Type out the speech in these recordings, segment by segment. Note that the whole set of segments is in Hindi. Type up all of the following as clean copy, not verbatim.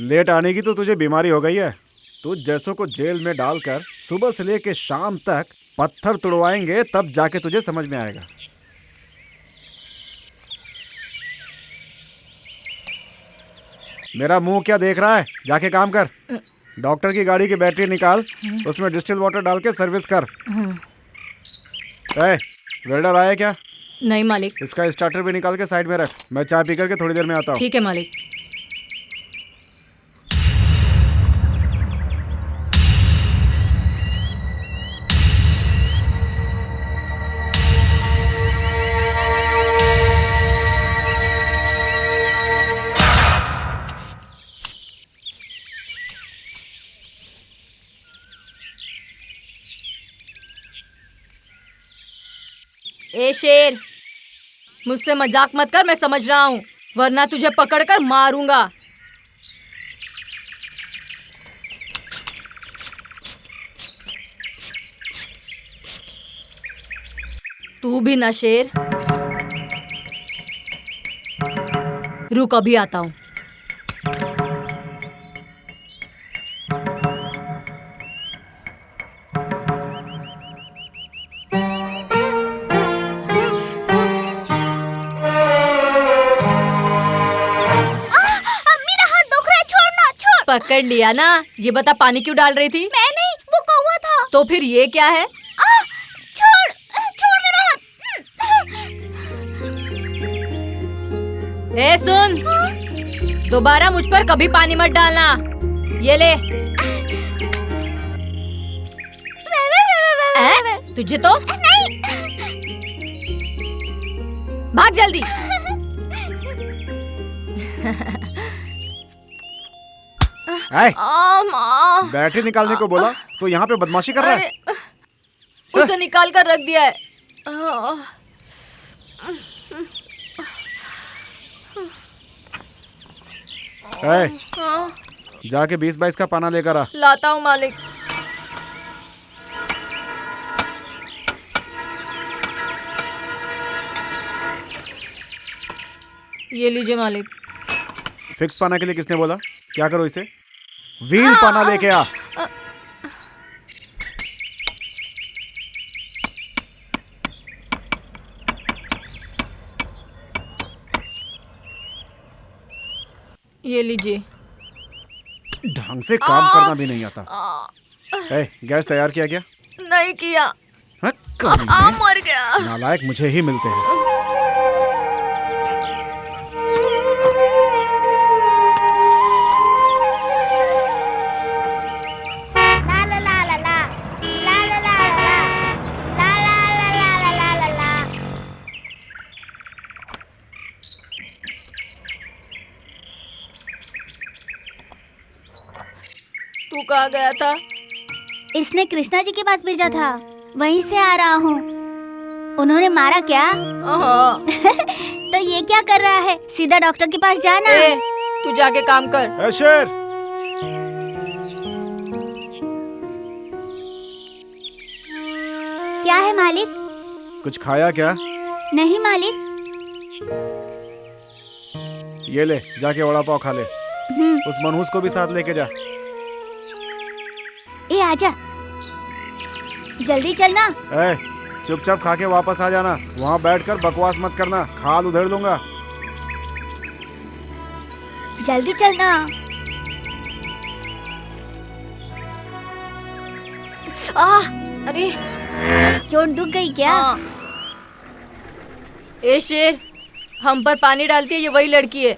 लेट आने की तो तुझे बीमारी हो गई है। तू जैसों को जेल में डालकर सुबह से लेके शाम तक पत्थर तुड़वाएंगे तब जाके तुझे समझ में आएगा। मेरा मुंह क्या देख रहा है? जाके काम कर। डॉक्टर की गाड़ी की बैटरी निकाल, उसमें डिस्टिल वाटर डाल के सर्विस कर। वेल्डर आया क्या? नहीं मालिक। इसका स्टार्टर भी निकाल के साइड में रख, मैं चाय पी करके थोड़ी देर में आता हूँ। ठीक है मालिक। ए शेर, मुझसे मजाक मत कर, मैं समझ रहा हूँ, वरना तुझे पकड़कर मारूंगा। तू भी ना शेर। रुक, अभी आता हूँ। पकड़ लिया ना। ये बता, पानी क्यों डाल रही थी? मैं नहीं, वो कौवा था। तो फिर ये क्या है? छोड़ मेरा हाथ। ए सुन, दोबारा मुझ पर कभी पानी मत डालना। ये ले। तुझे तो नहीं। भाग जल्दी। बैटरी निकालने को बोला तो यहाँ पे बदमाशी कर रहा है। उसे निकाल कर रख दिया है। जाके 20-22 का पाना लेकर आ। लाता हूँ मालिक। ये लीजिए मालिक। फिक्स पाना के लिए किसने बोला? क्या करो इसे? व्हील पाना लेके आ। ये लीजिए। ढंग से काम करना भी नहीं आता। गैस तैयार किया क्या? नहीं किया। मर गया। नालायक मुझे ही मिलते हैं। तू कहाँ गया था? इसने कृष्णा जी के पास भेजा था, वहीं से आ रहा हूँ। उन्होंने मारा क्या? तो ये क्या कर रहा है? सीधा डॉक्टर के पास जाना। तू जाके काम कर। शेर, क्या है मालिक? कुछ खाया क्या? नहीं मालिक। ये ले, जाके वड़ा पाव खा ले। उस मनहूस को भी साथ लेके जा। ए आजा, जल्दी चलना। चुपचाप खा के वापस आ जाना। वहाँ बैठकर बकवास मत करना, खाल उधेड़ दूंगा। जल्दी चलना। अरे चोट दुख गई क्या? ए शेर, हम पर पानी डालती है ये वही लड़की है।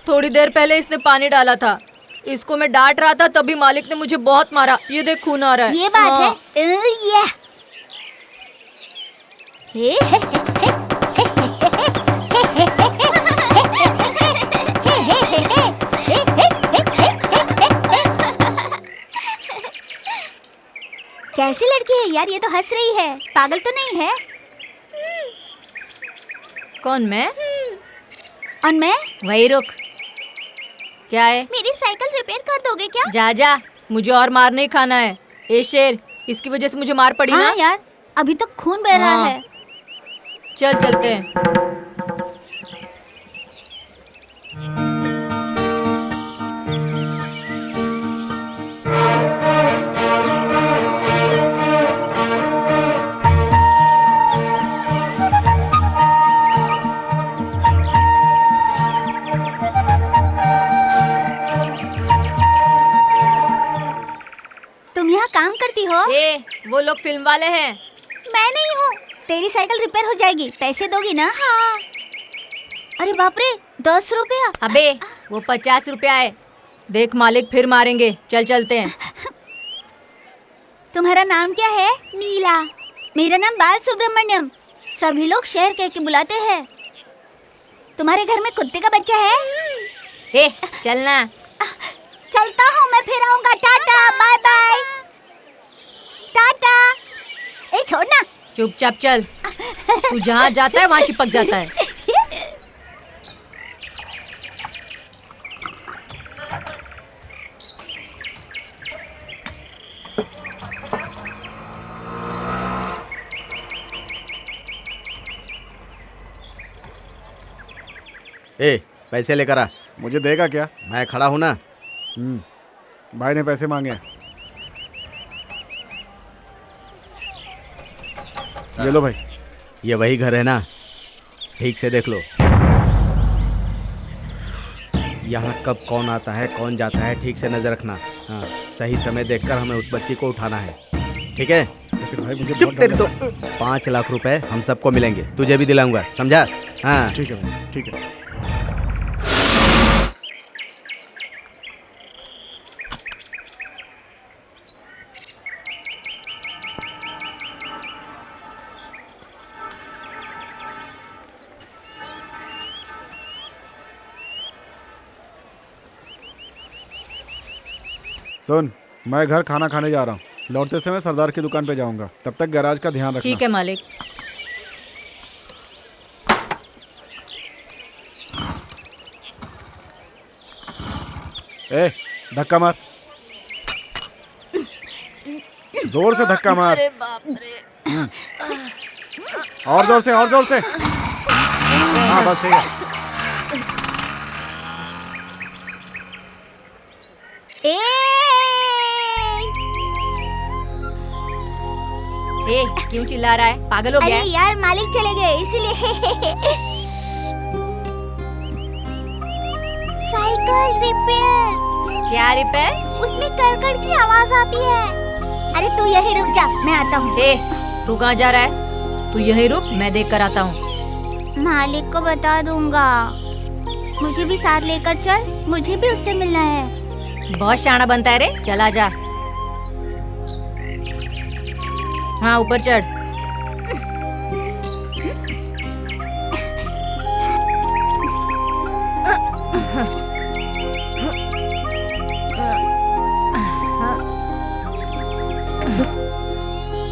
थोड़ी देर पहले इसने पानी डाला था। इसको मैं डांट रहा था तभी मालिक ने मुझे बहुत मारा। ये देख, खून आ रहा है। ये बात है। कैसी लड़की है यार, ये तो हंस रही है। पागल तो नहीं है? कौन, मैं? और मैं? वही रुक। क्या है? मेरी साइकिल रिपेयर कर दोगे क्या? जा जा, मुझे और मार नहीं खाना है। ए शेर, इसकी वजह से मुझे मार पड़ी ना? यार, अभी तक खून बह रहा है। चल चलते हैं। हो? वो लोग फिल्म वाले हैं। मैं नहीं हूँ। तेरी साइकिल रिपेयर हो जाएगी, पैसे दोगी ना? हाँ। अरे बाप रे, 10 रुपया। अबे वो 50 रुपया है। देख मालिक फिर मारेंगे, चल चलते हैं। तुम्हारा नाम क्या है? नीला। मेरा नाम बाल सुब्रमण्यम। सभी लोग शेर कह के बुलाते हैं। तुम्हारे घर में कुत्ते का बच्चा है? चलना। चलता हूँ, मैं फिर आऊंगा। Tata, bye bye. टाटा। छोड़ना। चुपचाप चल। तू जहाँ जाता है वहाँ चिपक जाता है। पैसे लेकर आ। मुझे देगा क्या? मैं खड़ा हूँ ना। भाई ने पैसे मांगे हैं। ये लो भाई। ये वही घर है ना? ठीक से देख लो। यहाँ कब कौन आता है कौन जाता है, ठीक से नजर रखना। हाँ, सही समय देखकर हमें उस बच्ची को उठाना है, ठीक है? लेकिन भाई मुझे चुप तेरी तो। 5 लाख रुपए हम सबको मिलेंगे, तुझे भी दिलाऊंगा, समझा? हाँ ठीक है भाई, ठीक है। सुन, मैं घर खाना खाने जा रहा हूँ। लौटते समय सरदार की दुकान पे जाऊंगा। तब तक गैराज का ध्यान रखना। ठीक है मालिक। धक्का मार, जोर से धक्का मार। अरे बाप रे। और जोर से, और जोर से। हाँ बस ठीक है। क्यों चिल्ला रहा है? पागल हो गया है? अरे यार, मालिक चले गए इसीलिए। Cycle repair. क्या रिपेयर? उसमें कड़कड़ की आवाज आती है। अरे तू यहीं रुक जा, मैं आता हूँ। तू कहाँ जा रहा है? तू यहीं रुक, मैं देख कर आता हूँ। मालिक को बता दूंगा। मुझे भी साथ लेकर चल, मुझे भी उससे मिलना है। बहुत शाना बनता है रे, चला जा। हाँ ऊपर चढ़।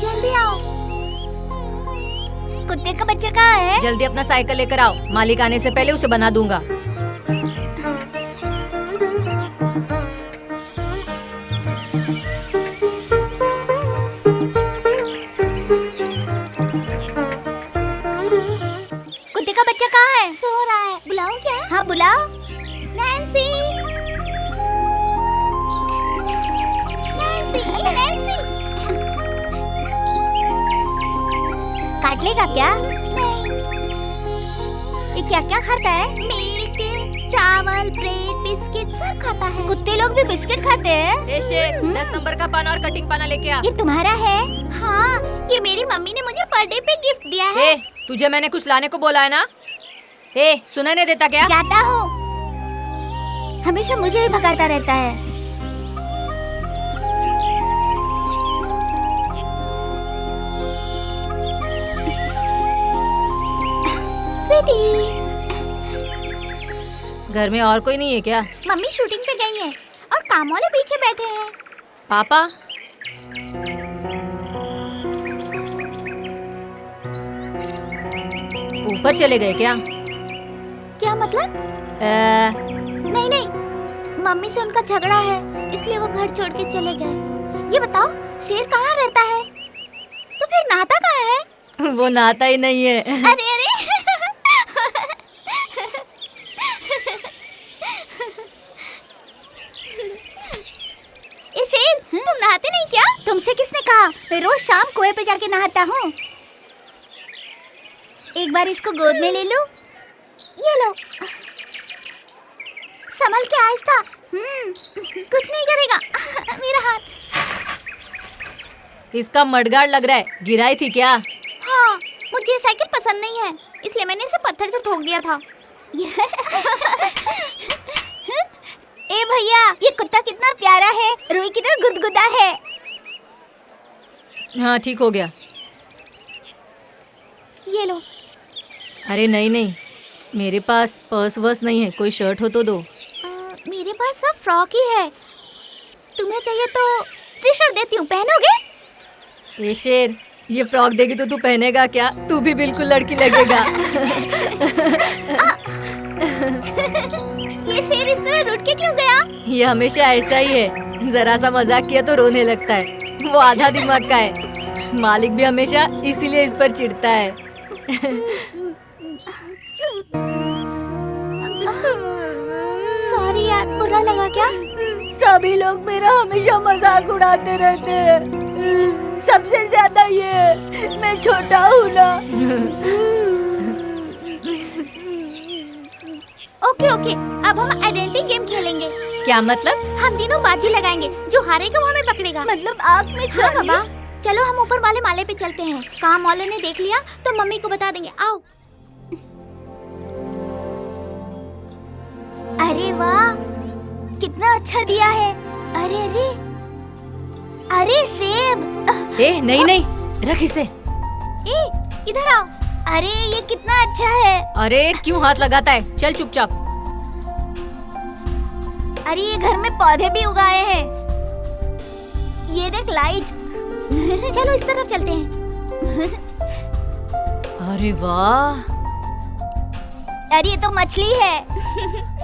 जल्दी आओ। कुत्ते का बच्चा कहाँ है? जल्दी अपना साइकिल लेकर आओ, मालिक आने से पहले उसे बना दूंगा। कुत्ते का बच्चा कहाँ है? सो रहा है। बुलाऊं क्या? हाँ बुलाओ। Nancy, Nancy, Nancy. काट लेगा क्या? नहीं। ये क्या क्या खाता है? मिल्क, चावल, ब्रेड, बिस्किट सब खाता है। कुत्ते लोग भी बिस्किट खाते हैं? शेर, 10 नंबर का पाना और कटिंग पाना लेके आ। ये तुम्हारा है? हाँ, ये मेरी मम्मी ने मुझे बर्थडे पे गिफ्ट दिया है। तुझे मैंने कुछ लाने को बोला है ना? सुना नहीं देता क्या? जाता हूँ, हमेशा मुझे ही भगाता रहता है। स्वीटी, घर में और कोई नहीं है क्या? मम्मी शूटिंग पे गई है और काम वाले पीछे बैठे हैं। पापा? ऊपर चले गए क्या? क्या मतलब? नहीं नहीं, मम्मी से उनका झगड़ा है, इसलिए वो घर छोड़ के चले गए। ये बताओ, शेर कहाँ रहता है? तो फिर नहाता कहाँ है? वो नहाता ही नहीं है। अरे अरे। ये शेर, तुम नहाते नहीं क्या? तुमसे किसने कहा? मैं रोज शाम कुएं पे जाके नहाता हूँ। एक बार इसको गोद में ले लो। ये लो। संभल के आहिस्ता। कुछ नहीं करेगा। मेरा हाथ। इसका मडगाड़ लग रहा है, गिराई थी क्या? हाँ, मुझे ये साइकिल पसंद नहीं है, इसलिए मैंने इसे पत्थर से ठोक दिया था। ए भैया, ये कुत्ता कितना प्यारा है, रुई की तरह गुदगुदा है। हाँ ठीक हो गया। ये लो। अरे नहीं नहीं, मेरे पास पर्स वर्स नहीं है, कोई शर्ट हो तो दो। मेरे पास सब फ्रॉक ही है, तुम्हें चाहिए तो टी शर्ट देती हूँ, पहनोगे? ए शेर, ये फ्रॉक देगी तो तू पहनेगा क्या? तू भी बिल्कुल लड़की लगेगा। ये शेर इस तरह रुठ के क्यों गया? ये हमेशा ऐसा ही है, जरा सा मजाक किया तो रोने लगता है। वो आधा दिमाग का है, मालिक भी हमेशा इसीलिए इस पर चिढ़ता है। सॉरी यार, बुरा लगा क्या? सभी लोग मेरा हमेशा मजाक उड़ाते रहते हैं, सबसे ज्यादा ये, मैं छोटा हूँ ना। ओके ओके, अब हम आइडेंटिटी गेम खेलेंगे। क्या मतलब? हम तीनों बाजी लगाएंगे, जो हारेगा वो हमें पकड़ेगा। मतलब आप में हाँ बाबा, चलो हम ऊपर वाले माले पे चलते हैं। काम वाले ने देख लिया तो मम्मी को बता देंगे। आओ। अरे वाह, कितना अच्छा दिया है। अरे अरे अरे सेब। ए नहीं नहीं, रख इसे। ए, इधर आओ। अरे ये कितना अच्छा है। अरे क्यों हाथ लगाता है, चल चुपचाप। अरे ये घर में पौधे भी उगाए हैं, ये देख लाइट। चलो इस तरफ चलते हैं। अरे वाह। अरे ये तो मछली है।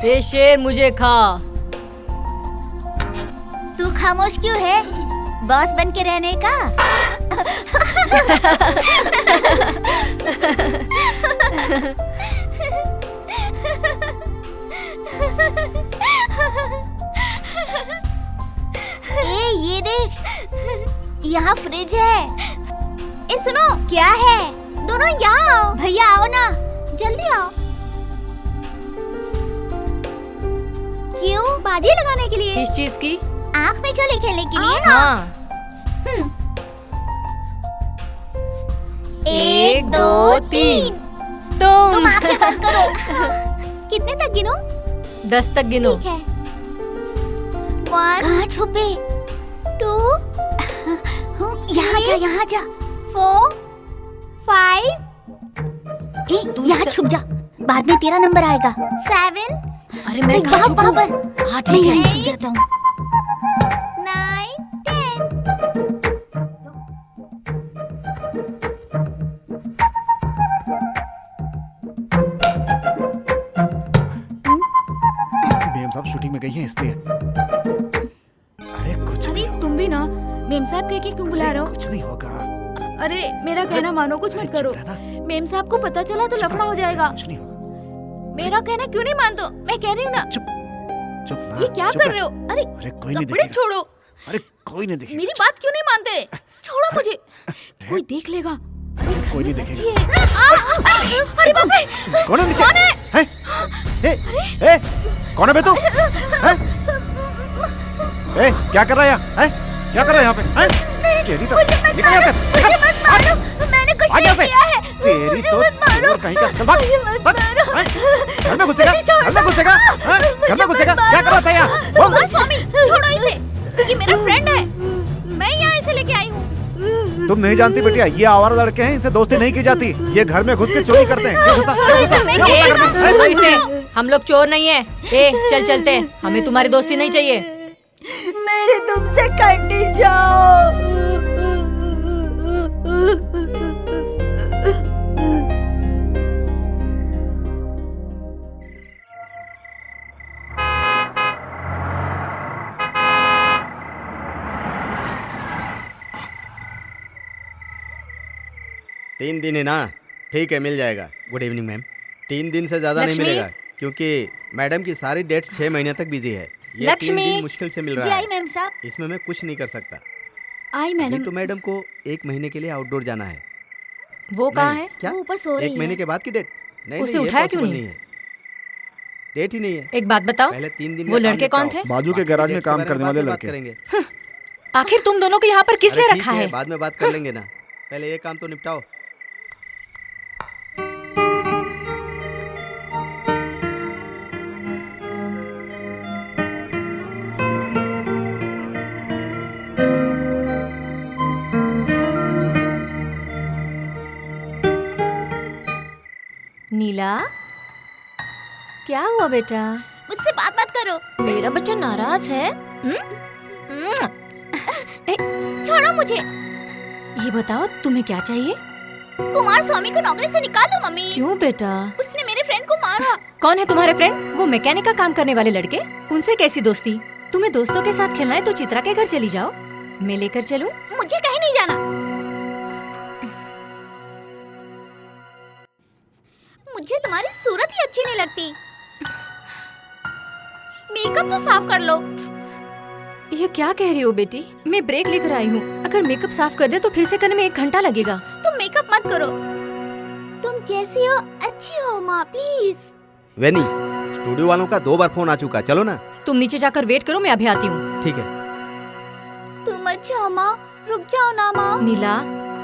ए शेर, मुझे खा। तू खामोश क्यों है, बॉस बन के रहने का? ए ये देख, यहाँ फ्रिज है। ए सुनो, क्या है? दोनों यहाँ आओ। भैया आओ ना। जल्दी आओ। क्यों? बाजी लगाने के लिए। किस चीज की? आँख में चोली खेलने के लिए? हाँ। 1 2 3। तुम तुम आँखें बंद करो। कितने तक गिनो? 10 तक गिनो। ठीक है। 1 कहाँ छुपे? 2 यहाँ जा, यहाँ जा। 4 5 यहाँ छुप जा, बाद में तेरा नंबर आएगा। 7 अरे मैं कहाँ वहाँ छुपूं? पर। हाँ मैं ठीक है। यहीं छुप जाता हूँ। 9 10। मेम साहब शूटिंग में गई हैं इसलिए। अरे कुछ अरे नहीं होगा, तुम भी ना मेम साहब कह के क्यों बुला रहे हो? कुछ नहीं होगा। अरे मेरा कहना मानो, कुछ मत करो। चुप रहना, मेम साहब को पता चला तो लफड़ा हो जाएगा। कुछ नहीं होगा। मेरा कहना क्यों नहीं मानते हो? मैं कह रही हूँ ना। चुप ना। ये क्या चुप कर रह। रहे हो? अरे अरे कोई नहीं कपड़े देखेगा। छोड़ो, अरे कोई नहीं देखेगा। मेरी बात क्यों नहीं मानते? छोड़ो मुझे, कोई देख लेगा। कोई नहीं देखेगा। ये अरे बाप रे, कौन है नीचे? कौन है? हैं? ए, कौन है बे तू? हैं? ए, क्या कर रहा है यहाँ? हैं? क्या कर रहा है यहाँ पे? हैं? तेरी तो निकल यहाँ से, निकल। मैंने कुछ आ नहीं यहाँ से। किया है। तेरी तो चोर कहीं का। चल भाग, भाग। हैं? घर में घुसेगा? घर में घुसेगा? हैं? घर में घुसेगा? क्या कर रहा था यहाँ? बोल। हाँ, स्वामी छोड़ो इसे, ये मेरा फ्रेंड है, मैं यहाँ इसे लेके आई हूँ। तुम नहीं जानती बेटिया, ये आवारा लड़के हैं, इनसे दोस्ती नहीं की जाती। ये घर में घुस के चोरी करते हैं। ये घुसा, ये घुसा, मैं ये घुसा ए, घर में। हैं? छोड़ो इसे, हम लोग चोर नहीं है। ए चल चलते हैं, हमें तुम्हारी दोस्ती नहीं चाहिए। मेरे तुमसे कटी जाओ। तीन दिन है ना, ठीक है मिल जाएगा। Good evening ma'am. 3 दिन से ज़्यादा नहीं लक्ष्मी? मिलेगा, क्योंकि मैडम की सारी डेट्स 6 महीने तक बिजी है। ये 3 लक्ष्मी? दिन मुश्किल से मिल जी रहा आई है, मैम साहब। इसमें मैं कुछ नहीं कर सकता। आई अभी मैडम। तो मैडम को 1 महीने के लिए आउटडोर जाना है। वो कहाँ नहीं, है? क्या? वो ऊपर सो रही 1 महीने है। के बाद की डेट? नहीं उसे नहीं, ये उठाया क्यों possible नहीं? है। डेट ही नहीं है। एक बात बताओ, पहले 3 दिन वो का काम लड़के कौन निपटाओ, थे? बाजू के बाकी गैराज में dates के काम बारे करने बाद वाले में बात लड़के। करेंगे। आखिर तुम दोनों को यहाँ पर किस अरे लिए ठीक रखा है? बाद में बात कर लेंगे ना, पहले ये काम तो निपटाओ। नीला, क्या हुआ बेटा? मुझसे बात मत करो। मेरा बच्चा नाराज है? छोड़ो मुझे। ये बताओ तुम्हें क्या चाहिए? कुमार स्वामी को नौकरी से निकाल दो मम्मी। क्यों बेटा? उसने मेरे फ्रेंड को मारा। कौन है तुम्हारे फ्रेंड? वो मैकेनिक का काम करने वाले लड़के? उनसे कैसी दोस्ती? तुम्हें दोस्तों के साथ खेलना है तो चित्रा के घर चली जाओ, मैं लेकर चलूं? मुझे कहीं नहीं जाना। मुझे तुम्हारी सूरत ही अच्छी नहीं लगती। मेकअप तो साफ कर लो। ये क्या कह रही हो बेटी? मैं ब्रेक लेकर आई हूँ, अगर मेकअप साफ कर दे तो फिर से करने में 1 घंटा लगेगा। तुम मेकअप मत करो। तुम जैसी हो अच्छी हो माँ, प्लीज। वेनी, स्टूडियो वालों का 2 बार फोन आ चुका, चलो ना। तुम नीचे जाकर वेट करो, मैं अभी आती हूँ। ठीक है। तुम अच्छा हो माँ, रुक जाओ ना माँ। नीला,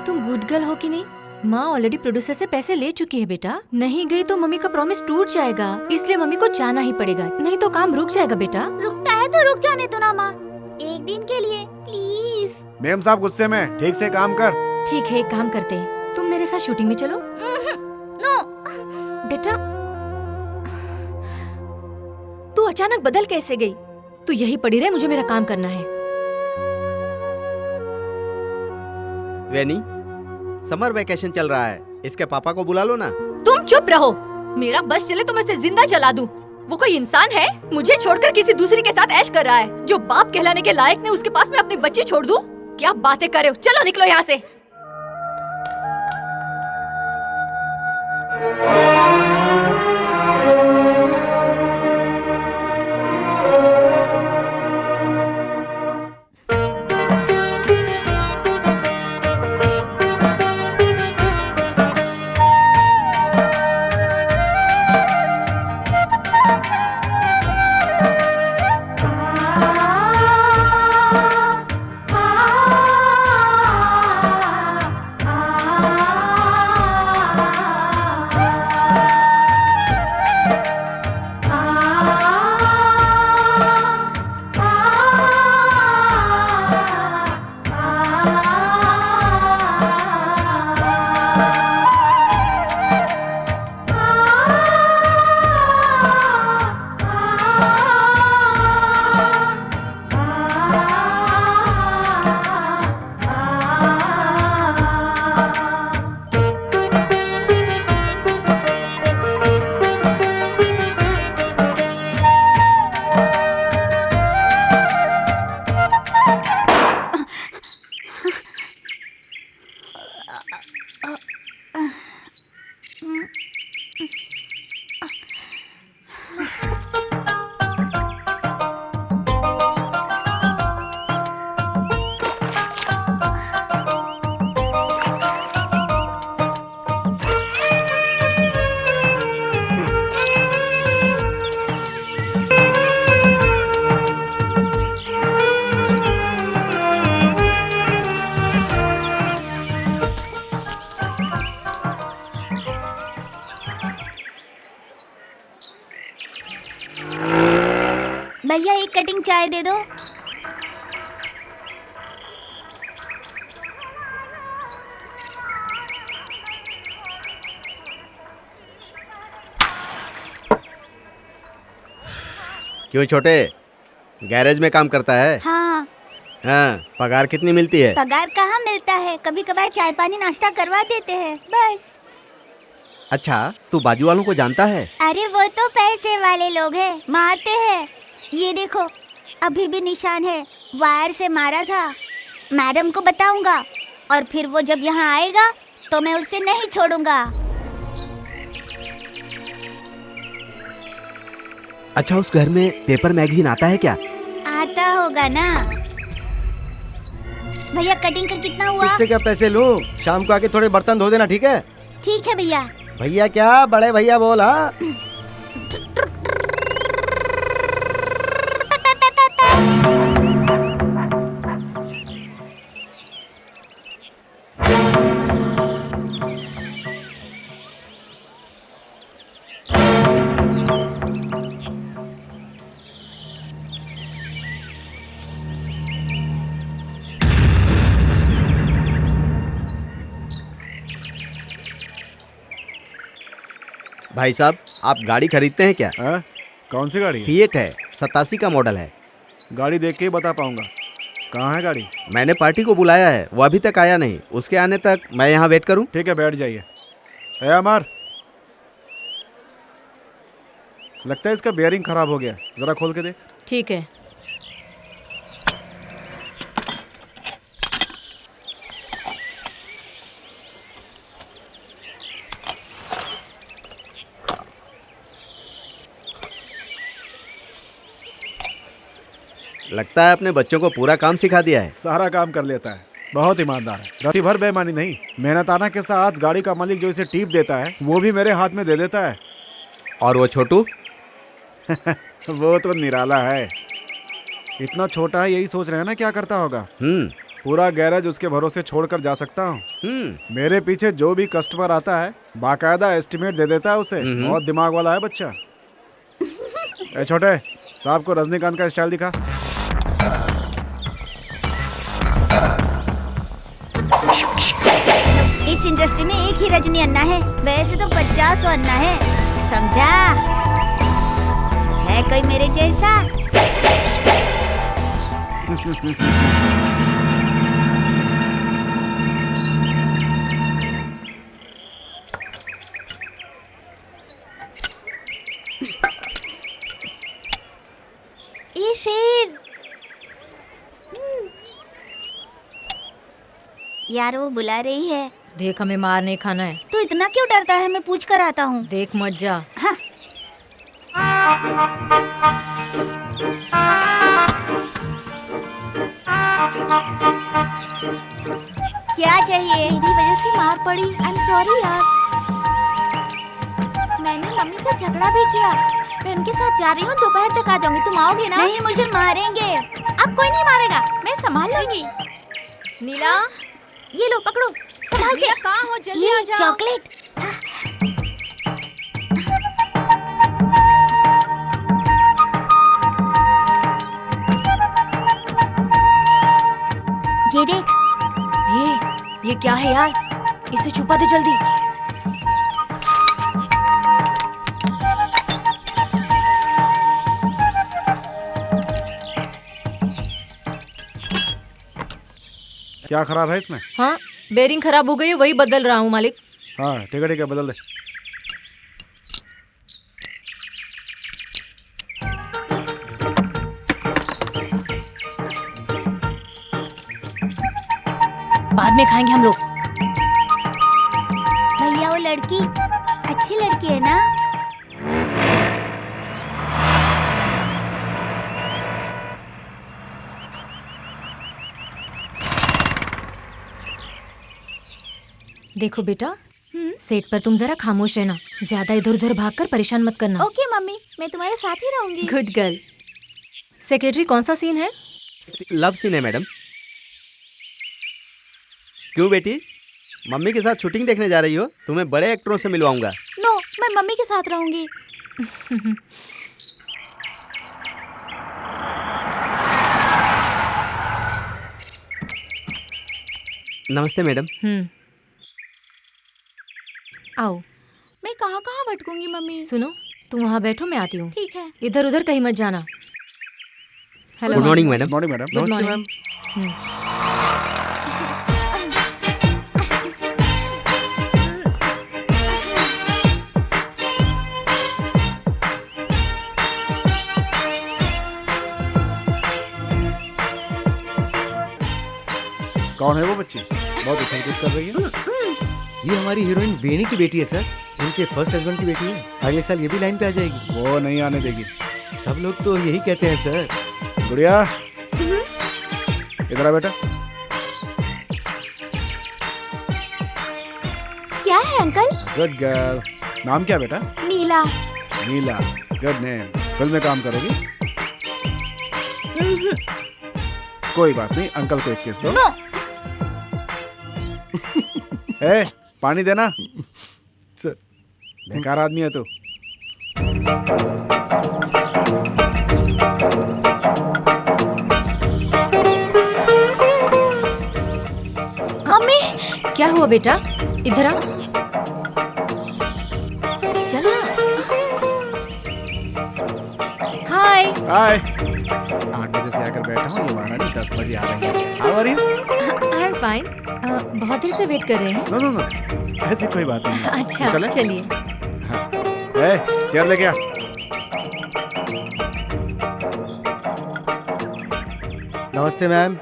तुम गुड गर्ल हो कि नहीं? माँ ऑलरेडी प्रोड्यूसर से पैसे ले चुकी है बेटा, नहीं गई तो मम्मी का प्रॉमिस टूट जाएगा, इसलिए मम्मी को जाना ही पड़ेगा, नहीं तो काम रुक जाएगा बेटा। रुकता है तो रुक जाने दो ना माँ, 1 दिन के लिए प्लीज। मेम साहब गुस्से में, ठीक से काम कर। ठीक है, एक काम करते हैं, तुम मेरे साथ शूटिंग में चलो। नो बेटा, तू अचानक बदल कैसे गई? तू यही पड़ी रहे, मुझे मेरा काम करना है। वेनी, समर वेकेशन चल रहा है, इसके पापा को बुला लो ना। तुम चुप रहो, मेरा बस चले तो मैं इसे जिंदा जला दूं। वो कोई इंसान है? मुझे छोड़कर किसी दूसरे के साथ ऐश कर रहा है। जो बाप कहलाने के लायक ने उसके पास में अपने बच्चे छोड़ दूं? क्या बातें कर रहे हो? चलो निकलो यहाँ से। भैया 1 कटिंग चाय दे दो। क्यों छोटे, गैरेज में काम करता है? हाँ। हाँ, पगार कितनी मिलती है? पगार कहाँ मिलता है, कभी कभार चाय पानी नाश्ता करवा देते हैं बस। अच्छा, तू बाजू वालों को जानता है? अरे वो तो पैसे वाले लोग हैं, मारते हैं। ये देखो अभी भी निशान है, वायर से मारा था। मैडम को बताऊंगा और फिर वो जब यहाँ आएगा तो मैं उसे नहीं छोड़ूंगा। अच्छा, उस घर में पेपर मैगजीन आता है क्या? आता होगा ना। भैया कटिंग का कितना हुआ? तुझसे क्या पैसे लूं? शाम को आके थोड़े बर्तन धो देना, ठीक है? ठीक है भैया। भैया क्या, बड़े भैया बोल। हाँ, भाई साहब, आप गाड़ी खरीदते हैं क्या? हाँ? कौन सी गाड़ी है? फिएट है, 87 का मॉडल है। गाड़ी देख के ही बता पाऊंगा। कहाँ है गाड़ी? मैंने पार्टी को बुलाया है, वो अभी तक आया नहीं। उसके आने तक मैं यहाँ वेट करूँ? ठीक है, बैठ जाइए। है अमर, लगता है इसका बेयरिंग खराब हो गया, जरा खोल के देख। ठीक है। लगता है अपने बच्चों को पूरा काम सिखा दिया है। सारा काम कर लेता है, बहुत ईमानदार है। राती भर बेईमानी नहीं, मेहनताना के साथ गाड़ी का मालिक जो इसे टीप देता है वो भी मेरे हाथ में दे देता है। और वो छोटू? वो तो निराला है, इतना छोटा है, यही सोच रहे हैं ना क्या करता होगा। पूरा गैरेज उसके भरोसे छोड़कर जा सकता हूँ। मेरे पीछे जो भी कस्टमर आता है बाकायदा एस्टिमेट दे देता है उसे। बहुत दिमाग वाला है बच्चा। ए छोटे, साहब को रजनीकांत का स्टाइल दिखा। इस इंडस्ट्री में एक ही रजनी अन्ना है, वैसे तो 50 अन्ना है, समझा? है कोई मेरे जैसा? ये शेर। यार वो बुला रही है। देख, हमें मार नहीं खाना है। तू इतना क्यों डरता है? मैं पूछ कर आता हूँ। देख मत जा। हाँ। क्या चाहिए? मेरी वजह से मार पड़ी। आई एम सॉरी यार। मैंने मम्मी से झगड़ा भी किया। मैं उनके साथ जा रही हूँ, दोपहर तक आ जाऊंगी। तुम आओगे ना? नहीं, मुझे मारेंगे। अब कोई नहीं मारेगा, मैं संभाल लूंगी। नीला, ये लो पकड़ो, संभाल के। नीला कहाँ हो? जल्दी आ ये जाओ। चॉकलेट। ये देख। ये क्या है यार? इसे छुपा दे जल्दी। क्या खराब है इसमें? हाँ, बेरिंग खराब हो गई है, वही बदल रहा हूँ मालिक। हाँ ठीक है, बदल दे। बाद में खाएंगे हम लोग। भैया वो लड़की अच्छी लड़की है ना? देखो बेटा, सेट पर तुम जरा खामोश रहना, ज्यादा इधर उधर भागकर परेशान मत करना। ओके मम्मी, मैं तुम्हारे साथ ही रहूंगी। Good girl. सेक्रेटरी, कौन सा सीन है? लव सीन है मैडम। क्यों बेटी, मम्मी के साथ शूटिंग देखने जा रही हो? तुम्हें बड़े एक्टरों से मिलवाऊंगा। नो, मैं मम्मी के साथ रहूंगी। नमस्ते मैडम। आओ। मैं कहाँ कहाँ भटकूंगी मम्मी? सुनो, तुम वहाँ बैठो, मैं आती हूँ। ठीक है। इधर उधर कहीं मत जाना। Hello. Good morning madam. Morning madam. Good नमस्ते मॉर्निंग। मैम। कौन है वो बच्ची? बहुत उछल कूद कर रही है। ये हमारी हीरोइन वेनी की बेटी है सर, उनके फर्स्ट हस्बैंड की बेटी है। अगले साल ये भी लाइन पे आ जाएगी। वो नहीं आने देगी। सब लोग तो यही कहते हैं सर। गुड़िया, इधर आ बेटा। क्या है अंकल? Good girl. नाम क्या बेटा? नीला। नीला, गुड नेम। फिल्म में काम करोगी? कोई बात नहीं, अंकल को एक किस दो। नो। ए, पानी देना। बेकार आदमी है तू। मम्मी, क्या हुआ बेटा? इधर आ। चल ना। हाय 8 बजे से आकर बैठा हूँ, ये महारानी 10 बजे आ रही है। How are you? I am fine. बहुत देर से वेट कर रहे हैं। नो नो नो, ऐसी कोई बात नहीं है। अच्छा चलें? चलिए। हाँ। चेयर लेके आ। नमस्ते मैम।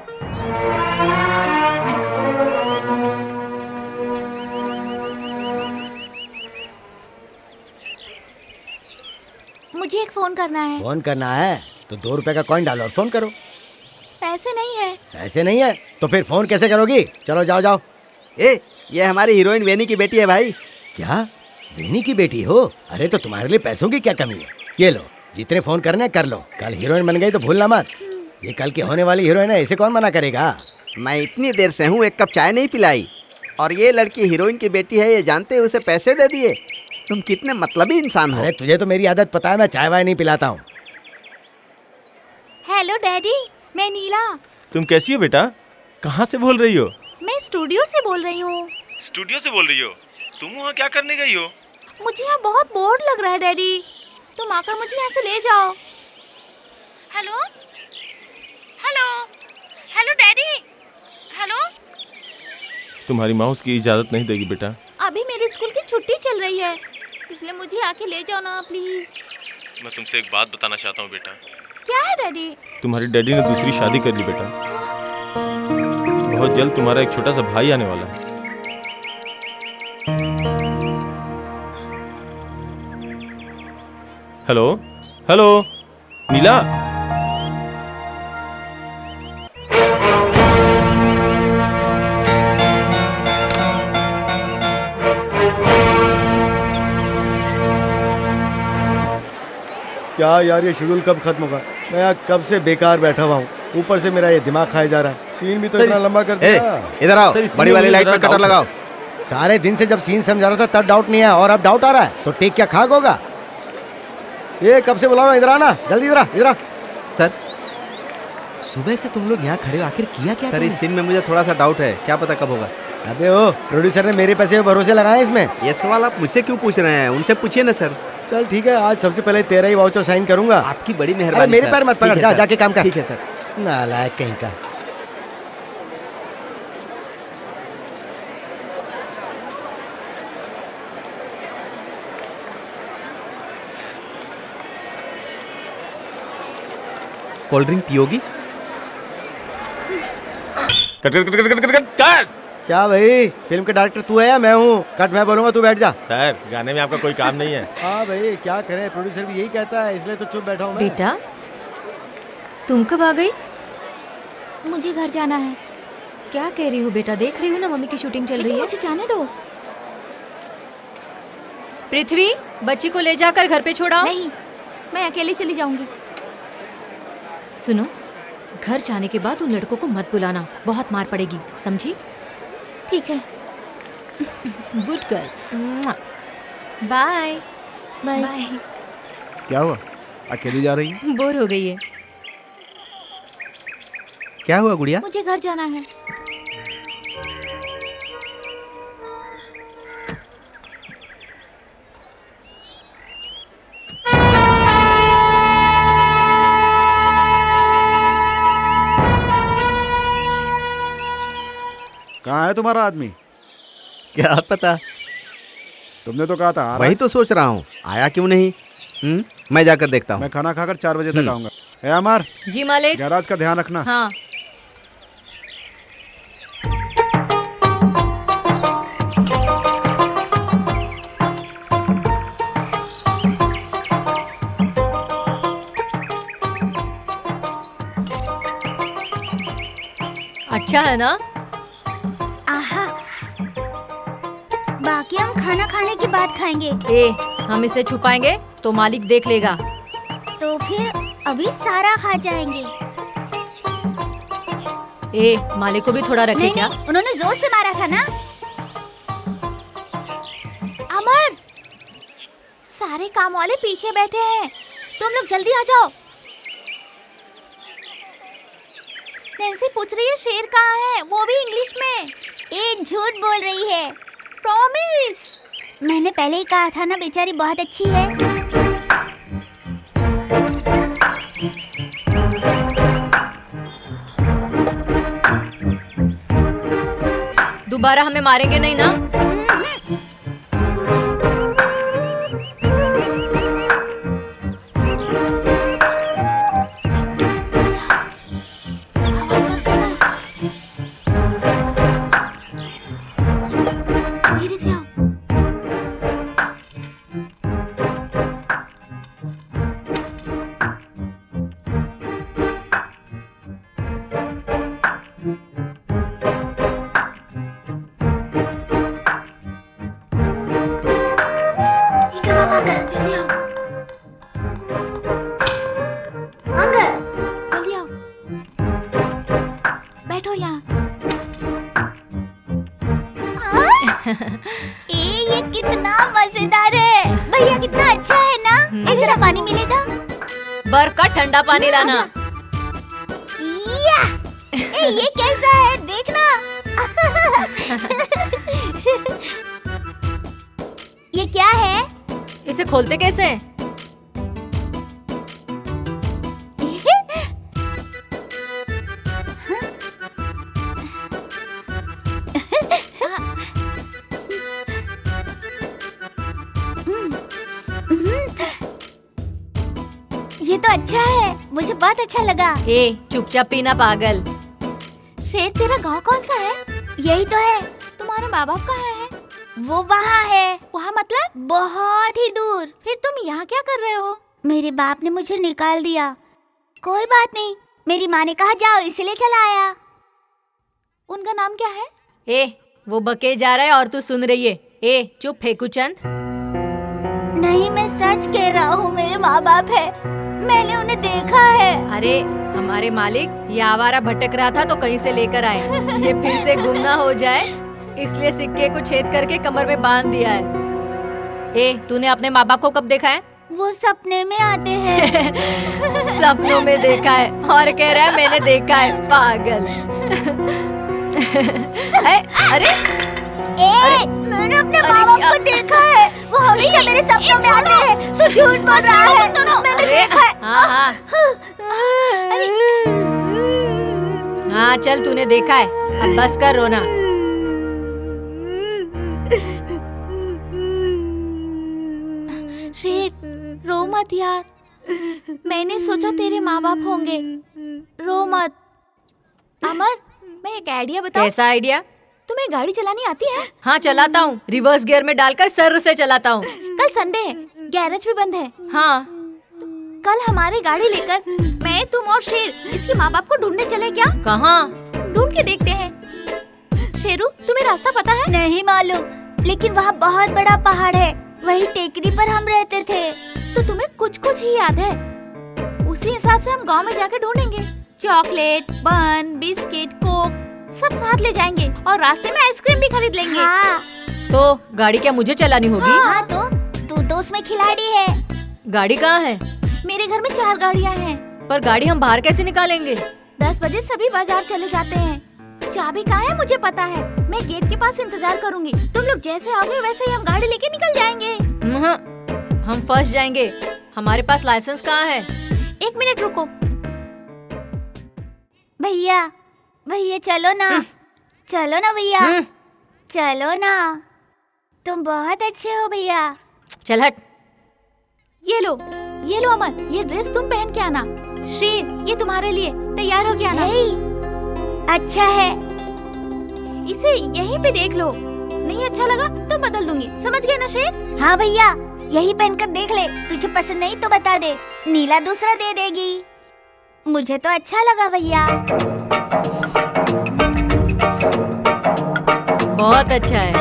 मुझे एक फोन करना है। फोन करना है तो 2 रुपए का कॉइन डालो और फोन करो। पैसे नहीं है। पैसे नहीं है तो फिर फोन कैसे करोगी? चलो जाओ जाओ। ये हमारी हीरोइन वेनी की बेटी है भाई। क्या वेनी की बेटी हो? अरे तो तुम्हारे लिए पैसों की क्या कमी है? ये लो, जितने फोन करने कर लो। कल हीरोइन बन गई तो भूलना मत। ये कल की होने वाली हीरोइन है, इसे कौन मना करेगा? मैं इतनी देर से हूँ, एक कप चाय नहीं पिलाई, और ये लड़की हीरोइन की बेटी है, ये जानते उसे पैसे दे दिए। तुम कितने मतलबी इंसान हो। अरे तुझे तो मेरी आदत पता है, मैं चाय वाय नहीं पिलाता हूँ। हेलो डैडी, मैं नीला। तुम कैसी हो बेटा? कहाँ से बोल रही हो? मैं स्टूडियो से बोल रही हूँ। स्टूडियो से बोल रही हो? तुम वहाँ क्या करने गई हो? मुझे यहाँ बहुत बोर लग रहा है डैडी, तुम आकर मुझे यहाँ से ले जाओ। Hello hello hello daddy, hello. तुम्हारी माँ उसकी इजाज़त नहीं देगी बेटा। अभी मेरे स्कूल की छुट्टी चल रही है, इसलिए मुझे आके ले जाओ ना प्लीज। मैं तुमसे एक बात बताना चाहता हूँ बेटा। क्या है डैडी? तुम्हारी डैडी ने दूसरी शादी कर ली बेटा। बहुत जल्द तुम्हारा एक छोटा सा भाई आने वाला है। हेलो हेलो नीला। क्या यार, ये शेड्यूल कब खत्म होगा? मैं यहाँ कब से बेकार बैठा हुआ हूँ, ऊपर से मेरा ये दिमाग खाया जा रहा है। सीन भी तो इतना लंबा कर दिया। इधर आओ, सर, इसी बड़ी में वाली मुझे लाइट जरा में कटर डाउट है। लगाओ। सारे दिन से जब सीन समझा रहा था तब डाउट नहीं आया, और अब डाउट आ रहा है, तो टेक क्या खाक होगा? ये कब से बुला रहा हूं, इधर आना जल्दी, इधर आ, इधर आ। सर सुबह से तुम लोग यहाँ खड़े हो, आखिर किया क्या? सर, इस सीन में मुझे थोड़ा सा डाउट है, क्या पता कब होगा। अबे ओ, प्रोड्यूसर ने मेरे पैसे भरोसे लगाए इसमें। ये सवाल आप मुझसे क्यों पूछ रहे हैं? उनसे पूछिए ना सर। चल ठीक है, आज सबसे पहले तेरा ही वाउचर साइन करूंगा। आपकी बड़ी अरे मेहरबानी। मेरे सर। पैर मत पकड़, ठीक है जा सर। जाके काम कर। ठीक है सर। नालायक कहीं का। कोल्ड ड्रिंक पियोगी? Cut cut cut cut cut cut cut. क्या भाई, फिल्म के डायरेक्टर तू है या मैं हूँ? कट मैं बोलूंगा, तू बैठ जा। सर, गाने में आपका कोई काम नहीं है। हाँ भाई, क्या करें, प्रोड्यूसर भी यही कहता है, इसलिए तो चुप बैठा हूँ मैं। बेटा तुम कब आ गई? मुझे घर जाना है। क्या कह रही हो बेटा? देख रही हो ना मम्मी की शूटिंग चल रही लेकिन है। मुझे जाने दो। पृथ्वी, बच्ची को ले जाकर घर पे छोड़ाओ। नहीं, मैं अकेली चली जाऊंगी। सुनो, घर जाने के बाद उन लड़कों को मत बुलाना, बहुत मार पड़ेगी, समझी? ठीक है। Good girl. Bye bye. Bye. क्या हुआ, अकेली जा रही है? बोर हो गई है। क्या हुआ गुड़िया? मुझे घर जाना है। कहाँ है तुम्हारा आदमी? क्या पता, तुमने तो कहा था आ रहा वही है। तो सोच रहा हूँ, आया क्यों नहीं। मैं जाकर देखता हूँ। मैं खाना खाकर 4 बजे तक आऊंगा। ए अमर, जी मालिक। गैराज का ध्यान रखना। हाँ। अच्छा है ना? आहा, बाकी हम खाना खाने के बाद खाएंगे। ए, हम इसे छुपाएंगे तो मालिक देख लेगा। तो फिर अभी सारा खा जाएंगे। ए, मालिक को भी थोड़ा रखे क्या? नहीं, उन्होंने जोर से मारा था ना। अमर, सारे काम वाले पीछे बैठे हैं, तुम लोग जल्दी आ जाओ। नैन्सी पूछ रही है शेर कहाँ है, वो भी इंग्लिश में। एक झूठ बोल रही है। प्रॉमिस। मैंने पहले ही कहा था ना, बेचारी बहुत अच्छी है। दोबारा हमें मारेंगे नहीं ना? आवाज मत करना। धीरे से आओ। जल्दी आओ। जल्दी आओ। बैठो यहाँ। ये कितना मजेदार है। भैया कितना अच्छा है ना। ए, जरा पानी मिलेगा? बर्फ का ठंडा पानी लाना। ये कैसा है देखना। ये क्या है? इसे खोलते कैसे हैं? ये तो अच्छा है, मुझे बहुत अच्छा लगा। ए चुपचाप पीना पागल। शेर तेरा गांव कौन सा है? यही तो है। तुम्हारे माँ बाप कहाँ है? वो वहाँ है। वहाँ मतलब? बहुत ही दूर। फिर तुम यहाँ क्या कर रहे हो? मेरे बाप ने मुझे निकाल दिया। कोई बात नहीं, मेरी माँ ने कहा जाओ इसलिए चला आया। उनका नाम क्या है? ए वो बके जा रहा है और तू सुन रही है। ए चुप फेंकू चंद। नहीं, मैं सच कह रहा हूँ, मेरे माँ बाप है, मैंने उन्हें देखा है। अरे हमारे मालिक ये आवारा भटक रहा था तो कहीं से लेकर आए। ये फिर से गुम ना हो जाए इसलिए सिक्के को छेद करके कमर में बांध दिया है। ए तूने अपने माँ बाप को कब देखा है? वो सपने में आते हैं। सपनों में देखा है और कह रहा है मैंने देखा है, पागल। अरे मैंने अपने माँ बाप को देखा है, वो हमेशा मेरे सपनों में आते हैं। तू झूठ बोल रहा है, मैंने देखा है। हाँ हाँ चल तूने देखा है, अब बस कर रोना। शेर रो मत यार, मैंने सोचा तेरे माँ बाप होंगे, रो मत। अमर मैं एक आइडिया बताऊं? कैसा आइडिया? तुम्हें गाड़ी चलानी आती है? हाँ चलाता हूँ, रिवर्स गियर में डालकर सर से चलाता हूँ। कल संडे है, गैरेज भी बंद है। हाँ कल हमारी गाड़ी लेकर मैं, तुम और शेर इसके माँ बाप को ढूंढने चले क्या? कहाँ? ढूंढ के देखते हैं। शेरू तुम्हें रास्ता पता है? नहीं मालूम, लेकिन वहाँ बहुत बड़ा पहाड़ है, वही टेकरी पर हम रहते थे। तो तुम्हें कुछ कुछ ही याद है, उसी हिसाब से हम गांव में जाके ढूंढेंगे। चॉकलेट, बन, बिस्किट, कोक सब साथ ले जाएंगे और रास्ते में आइसक्रीम भी खरीद लेंगे। हाँ। तो गाड़ी क्या मुझे चलानी होगी? हाँ तो तू तो उसमें खिलाड़ी है। गाड़ी कहाँ है? मेरे घर में 4 गाड़ियाँ हैं। पर गाड़ी हम बाहर कैसे निकालेंगे? 10 बजे सभी बाजार चले जाते हैं। चाबी कहाँ है मुझे पता है, मैं गेट के पास इंतजार करूंगी। तुम लोग जैसे आओगे वैसे ही हम गाड़ी लेके निकल जाएंगे। हम फंस जाएंगे, हमारे पास लाइसेंस कहाँ है? 1 मिनट रुको। भैया भैया चलो ना, चलो ना भैया, चलो ना, तुम बहुत अच्छे हो भैया। चल हट। ये लो अमर, ये ड्रेस तुम पहन के आना। शेर ये तुम्हारे लिए, तैयार हो के आना। अच्छा है, इसे यहीं पे देख लो, नहीं अच्छा लगा तो बदल दूंगी, समझ गए ना शेर? हाँ भैया, यही पहनकर देख ले, तुझे पसंद नहीं तो बता दे, नीला दूसरा दे देगी। मुझे तो अच्छा लगा भैया। बहुत अच्छा है।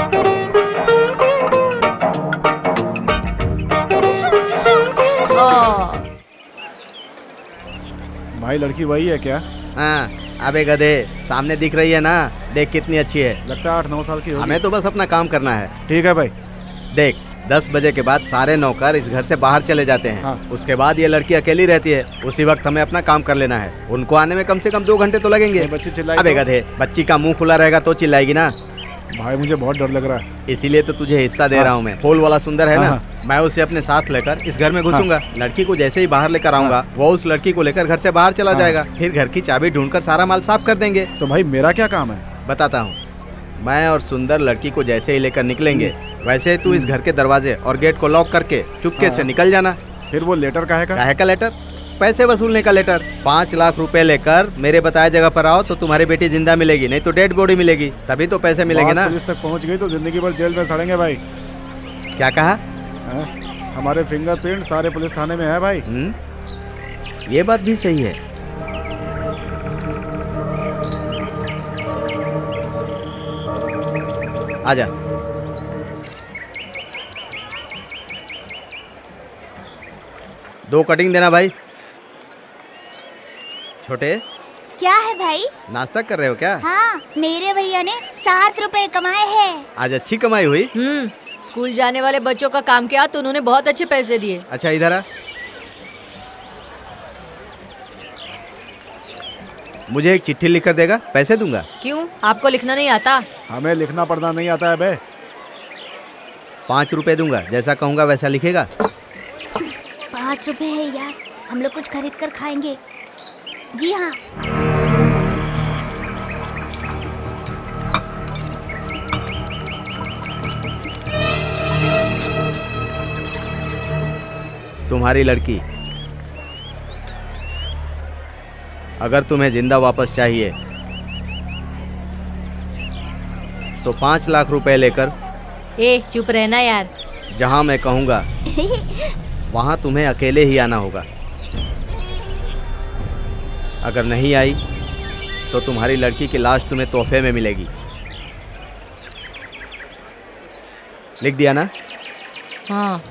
भाई लड़की वही है क्या? हाँ अबे गधे, सामने दिख रही है ना, देख कितनी अच्छी है। लगता है 8-9 साल की होगी। हमें तो बस अपना काम करना है। ठीक है भाई। देख 10 बजे के बाद सारे नौकर इस घर से बाहर चले जाते हैं। हाँ। उसके बाद ये लड़की अकेली रहती है, उसी वक्त हमें अपना काम कर लेना है। उनको आने में कम से कम 2 घंटे तो लगेंगे। बच्ची चिल्लाई अबे तो? गधे, बच्ची का मुंह खुला रहेगा तो चिल्लाएगी ना। भाई मुझे बहुत डर लग रहा है। इसीलिए तो तुझे हिस्सा दे रहा हूँ मैं। फूल वाला सुंदर है ना, मैं उसे अपने साथ लेकर इस घर में घुसूंगा। लड़की को जैसे ही बाहर लेकर आऊंगा, वो उस लड़की को लेकर घर से बाहर चला जाएगा। फिर घर की चाबी ढूंढकर सारा माल साफ कर देंगे। तो भाई मेरा क्या काम है? बताता हूँ। मैं और सुंदर लड़की को जैसे ही लेकर निकलेंगे वैसे तू इस घर के दरवाजे और गेट को लॉक करके चुपके से निकल जाना। फिर वो लेटर काहे का? काहे का लेटर? पैसे वसूलने का लेटर। 5 लाख रुपए लेकर मेरे बताए जगह पर आओ तो तुम्हारी बेटी जिंदा मिलेगी, नहीं तो डेड बॉडी मिलेगी, तभी तो पैसे मिलेंगे ना। पुलिस तक पहुंच गई तो जिंदगी भर जेल में सड़ेंगे भाई। क्या कहा? हमारे फिंगरप्रिंट सारे पुलिस थाने में है भाई। ये बात भी सही है। आजा। दो कटिंग देना भाई। छोटे, क्या है भाई? नाश्ता कर रहे हो क्या? हाँ, मेरे भैया ने 7 रुपए कमाए हैं। आज अच्छी कमाई हुई। स्कूल जाने वाले बच्चों का काम किया तो उन्होंने बहुत अच्छे पैसे दिए। अच्छा इधर आ। मुझे एक चिट्ठी लिख कर देगा, पैसे दूंगा। क्यों, आपको लिखना नहीं आता? हमें लिखना पढ़ना नहीं आता है बे। 5 रुपए दूंगा, जैसा कहूँगा वैसा लिखेगा। 5 रुपए है यार, हम लोग कुछ खरीद कर खाएंगे। जी हाँ। तुम्हारी लड़की, अगर तुम्हें जिंदा वापस चाहिए तो 5 लाख रुपए लेकर चुप रहना यार। जहां मैं कहूंगा वहां तुम्हें अकेले ही आना होगा। अगर नहीं आई तो तुम्हारी लड़की की लाश तुम्हें तोहफे में मिलेगी। लिख दिया ना? हाँ।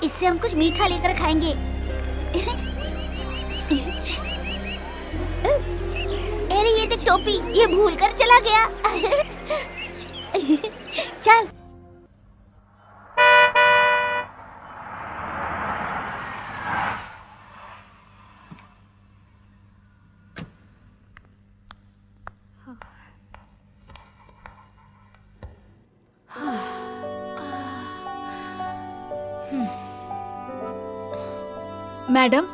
इससे हम कुछ मीठा लेकर खाएंगे। अरे ये देख टोपी, ये भूल कर चला गया। चल। मैडम,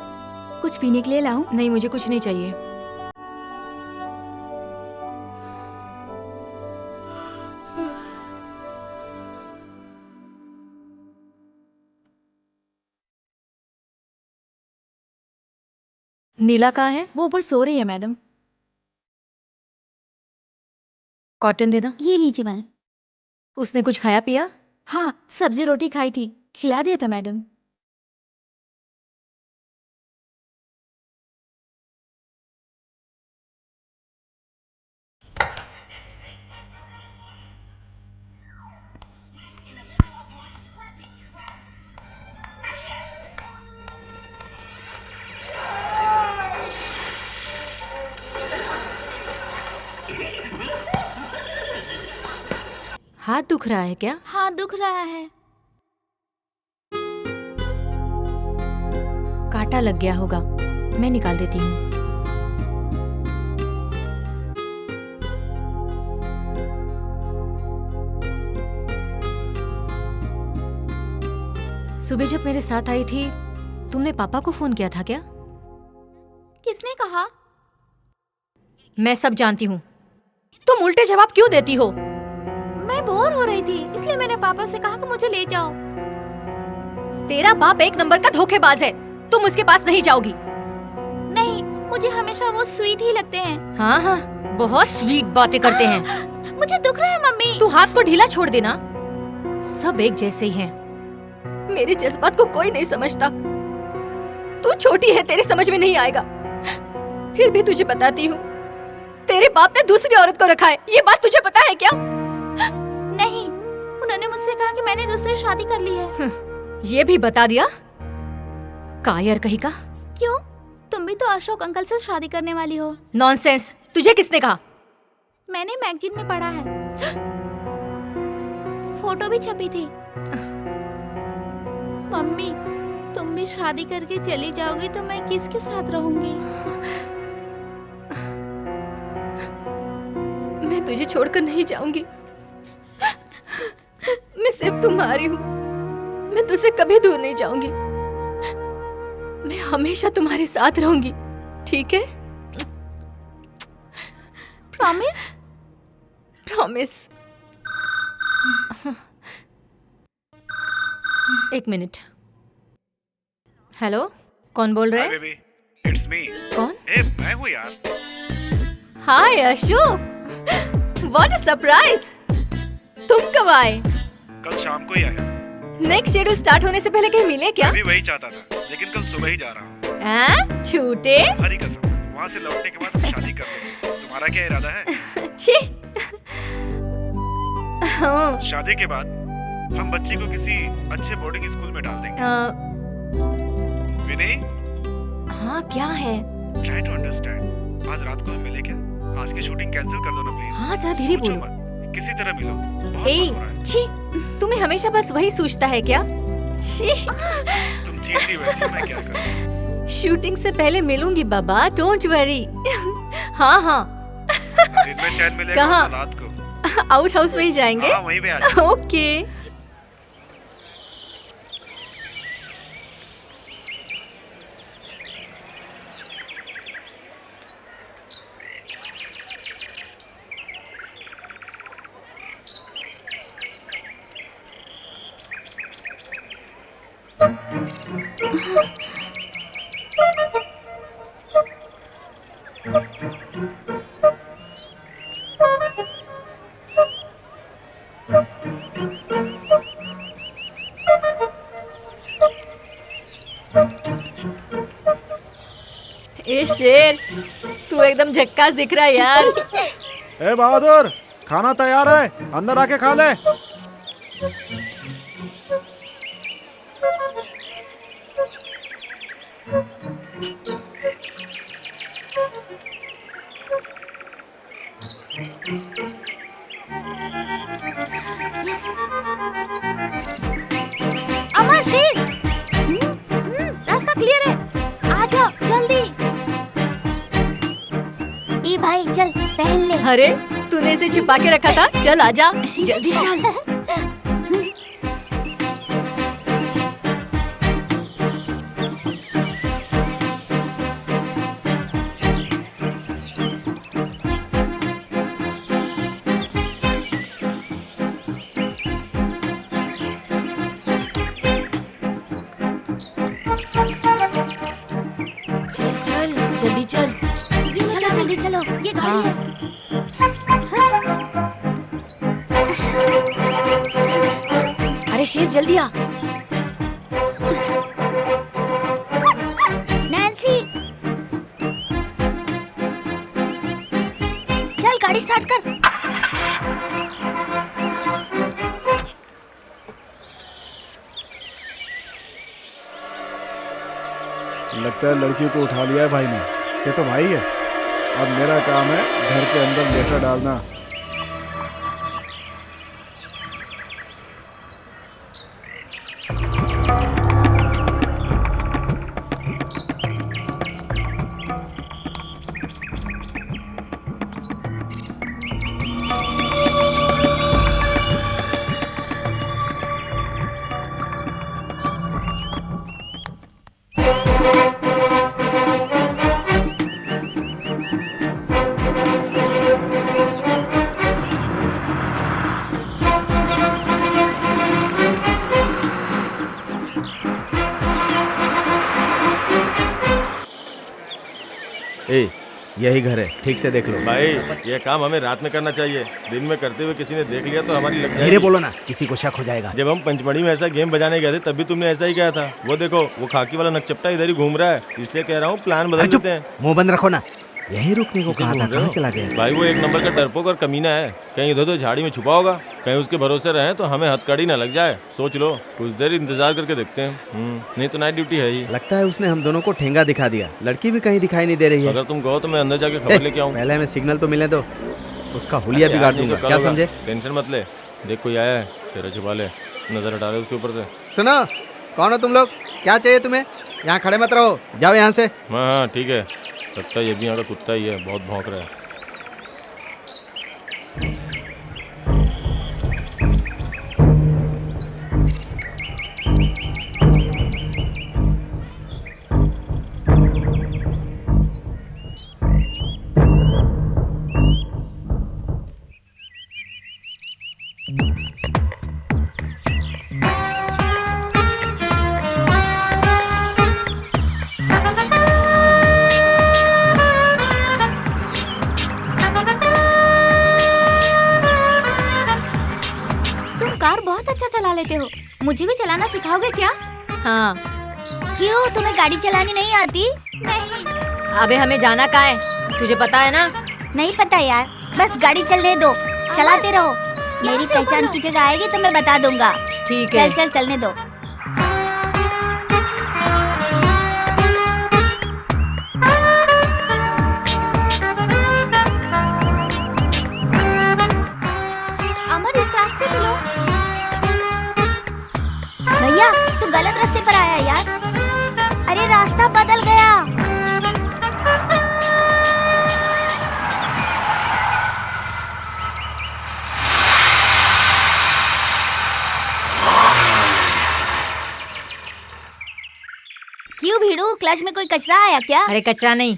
कुछ पीने के लिए लाऊं? नहीं, मुझे कुछ नहीं चाहिए। नीला कहाँ है? वो ऊपर सो रही है मैडम। कॉटन देना। ये लीजिए मैम। उसने कुछ खाया पिया? हाँ, सब्जी रोटी खाई थी, खिला दिया था मैडम। हाथ दुख रहा है क्या? हाँ, दुख रहा है। कांटा लग गया होगा, मैं निकाल देती हूँ। सुबह जब मेरे साथ आई थी, तुमने पापा को फोन किया था क्या? किसने कहा? मैं सब जानती हूँ। तुम उल्टे जवाब क्यों देती हो? मैं बोर हो रही थी, इसलिए मैंने पापा से कहा कि मुझे ले जाओ। तेरा बाप एक नंबर का धोखेबाज है, तुम उसके पास नहीं जाओगी। नहीं, मुझे हमेशा वो स्वीट ही लगते हैं। हाँ हाँ, बहुत स्वीट बातें करते हैं। मुझे दुख रहा है मम्मी। तू हाथ को ढीला छोड़ देना। सब एक जैसे ही हैं। मेरे जज्बात को कोई नहीं समझता। तू छोटी है, तेरे समझ में नहीं आएगा। फिर भी तुझे बताती हूँ, तेरे बाप ने दूसरी औरत को रखा है, ये बात तुझे पता है क्या? नहीं, उन्होंने मुझसे कहा कि मैंने दूसरी शादी कर ली है। ये भी बता दिया? कायर कहीं का। क्यों? तुम भी तो अशोक अंकल से शादी करने वाली हो। नॉनसेंस, तुझे किसने कहा? मैंने मैगजीन में पढ़ा है, फोटो भी छपी थी। मम्मी, तुम भी शादी करके चली जाओगी तो मैं किसके साथ रहूंगी? मैं मैं तुझे छोड़कर नहीं जाऊंगी। मैं सिर्फ तुम्हारी हूँ। मैं तुझसे कभी दूर नहीं जाऊंगी। मैं हमेशा तुम्हारे साथ रहूंगी, ठीक है? प्रॉमिस? प्रॉमिस। एक मिनट। हेलो, कौन बोल रहे हैं? Baby, it's me. कौन? मैं हूँ यार। हाय अशोक, व्हाट अ सरप्राइज। तुम कब आए? कल शाम को ही आया। नेक्स्ट शेड्यूल स्टार्ट होने से पहले कहीं मिले क्या? मैं भी वही चाहता था, लेकिन कल सुबह ही जा रहा हूँ। हैं? झूठे? हरी कसम, वहाँ से लौटने के बाद शादी कर लूंगा। तुम्हारा क्या इरादा है? छी। हाँ, शादी के बाद हम बच्ची को किसी अच्छे बोर्डिंग स्कूल में डाल देंगे। विनय, हाँ क्या है? Try to understand. आज रात को हम मिले क्या? आज की शूटिंग कैंसिल कर दो ना प्लीज। हाँ जरा धीरे सोचो बोलो। मत, किसी तरह मिलो। बहुत ए, मन हो रहा है। छी, तुम्हें हमेशा बस वही सूझता है क्या? छी। तुम चींटी वैसी हो, मैं क्या करूं? शूटिंग से पहले मिलूंगी बाबा, डोंट वरी। हाँ हाँ। दिन में चैन मिलेगा कहाँ? तो रात को। आउट हाउस में ही जाएंगे? हाँ, वहीं पे आ जाओ। ओके। ए शेर, तू एकदम झक्कास दिख रहा है यार। ए बहादुर, खाना तैयार है, अंदर आके खा ले। यस। अमर, शेर, रास्ता क्लियर है। आ जाओ जल्दी। ए भाई चल पहन ले। अरे तूने इसे छिपा के रखा था, चल आजा जल्दी चल। चल चल जल्दी चल। ये चलो जल्दी चलो, ये गाड़ी है। अरे शेर जल्दी आ। नैन्सी, चल गाड़ी स्टार्ट कर। लगता है लड़की को उठा लिया है भाई ने। ये तो भाई है। अब मेरा काम है घर के अंदर लेटर डालना। ए, यही घर है, ठीक से देख लो। भाई ये काम हमें रात में करना चाहिए। दिन में करते हुए किसी ने देख लिया तो हमारी लग धीरे जाएगी। बोलो ना, किसी को शक हो जाएगा। जब हम पंचमढ़ी में ऐसा गेम बजाने गए थे तब भी तुमने ऐसा ही कहा था। वो देखो, वो खाकी वाला नकचप्टा इधर ही घूम रहा है, इसलिए कह रहा हूँ प्लान बदल देते हैं। मुंह बंद रखो ना। यही रुकने को किसे कहा घूम था, रहे हो? कहाँ चला गया? भाई वो एक नंबर का डरपोक और कमीना है। कहीं इधर तो झाड़ी में छुपा होगा, कहीं उसके भरोसे रहे तो हमें हथकड़ी ना लग जाए। सोच लो, कुछ देर इंतजार करके देखते हैं। नहीं तो नाइट ड्यूटी है ही। लगता है उसने हम दोनों को ठेंगा दिखा दिया। लड़की भी कहीं दिखाई नहीं दे रही है। अगर तुम कहो तो मैं अंदर जाके खबर लेके आऊँ। पहले हमें सिग्नल तो मिले दो, उसका हुलिया बिगाड़ दूंगा। क्या समझे? टेंशन मत ले, देख कोई आया है, तेरा छुपा ले, नजर हटा ले उसके ऊपर से। सुनो, कौन हो तुम लोग? क्या चाहिए तुम्हें? यहाँ खड़े मत रहो, जाओ यहाँ से। हाँ हाँ ठीक है, लगता है ये भी यहाँ का कुत्ता ही है, बहुत भौंक रहा है। लेते हो, मुझे भी चलाना सिखाओगे क्या? हाँ। क्यों, तुम्हें गाड़ी चलानी नहीं आती? नहीं। अबे हमें जाना कहाँ है, तुझे पता है ना? नहीं पता यार, बस गाड़ी चलने दो, चलाते रहो। मेरी से पहचान बोलो? की जगह आएगी तो मैं बता दूंगा। ठीक है। चल चल चलने दो। अमर, इस रास्ते पे लो। भैया तू गलत रास्ते पर आया यार। अरे रास्ता बदल गया। क्यों भीड़ू, क्लच में कोई कचरा आया क्या? अरे कचरा नहीं।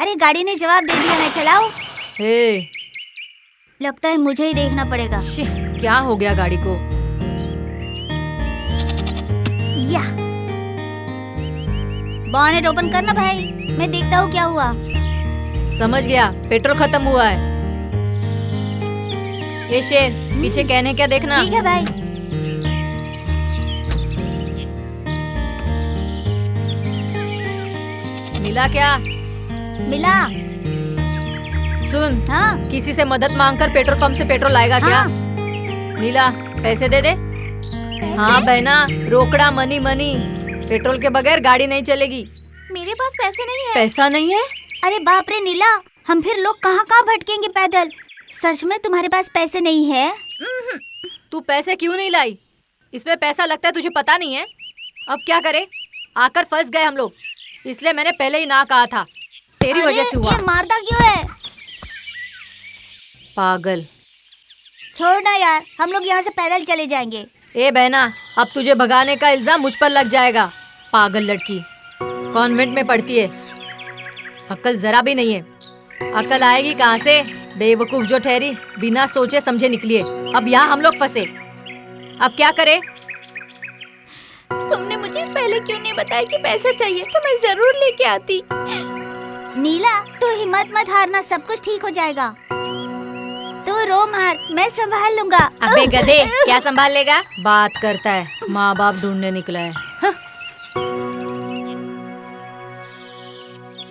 अरे गाड़ी ने जवाब दे दिया, मैं चलाऊं? हे, लगता है मुझे ही देखना पड़ेगा। शी, क्या हो गया गाड़ी को? या बॉनेट ओपन करना भाई, मैं देखता हूँ क्या हुआ। समझ गया, पेट्रोल खत्म हुआ है। ये शेर, पीछे कहने क्या देखना। ठीक है भाई। मिला क्या? मिला। सुन, हाँ किसी से मदद मांगकर पेट्रोल पंप से पेट्रोल लाएगा क्या? हाँ। नीला, पैसे दे दे। हाँ बहना, रोकड़ा, मनी मनी। पेट्रोल के बगैर गाड़ी नहीं चलेगी। मेरे पास पैसे नहीं है। पैसा नहीं है? अरे बाप रे नीला, हम फिर लोग कहाँ कहाँ भटकेंगे पैदल। सच में तुम्हारे पास पैसे नहीं है? तू पैसे क्यों नहीं लाई? इसमें पैसा लगता है, तुझे पता नहीं है? अब क्या करे, आकर फंस गए हम लोग। इसलिए मैंने पहले ही ना कहा था, तेरी वजह से हुआ। ये मारता क्यों है? पागल। छोड़ ना यार, हम लोग यहाँ से पैदल चले जाएंगे। ए बहना, अब तुझे भगाने का इल्जाम मुझ पर लग जाएगा। पागल लड़की, कॉन्वेंट में पढ़ती है, अक्ल जरा भी नहीं है। अक्ल आएगी कहाँ से? बेवकूफ जो ठहरी, बिना सोचे समझे निकली है। अब यहाँ हम लोग फंसे, अब क्या करे? तुमने मुझे पहले क्यों नहीं बताया कि पैसा चाहिए, तो मैं जरूर लेके आती। नीला तू हिम्मत मत हारना, सब कुछ ठीक हो जाएगा। तू रो मत, मैं संभाल लूंगा। अबे गधे, क्या संभाल लेगा? बात करता है, माँ बाप ढूंढने निकला है। हाँ।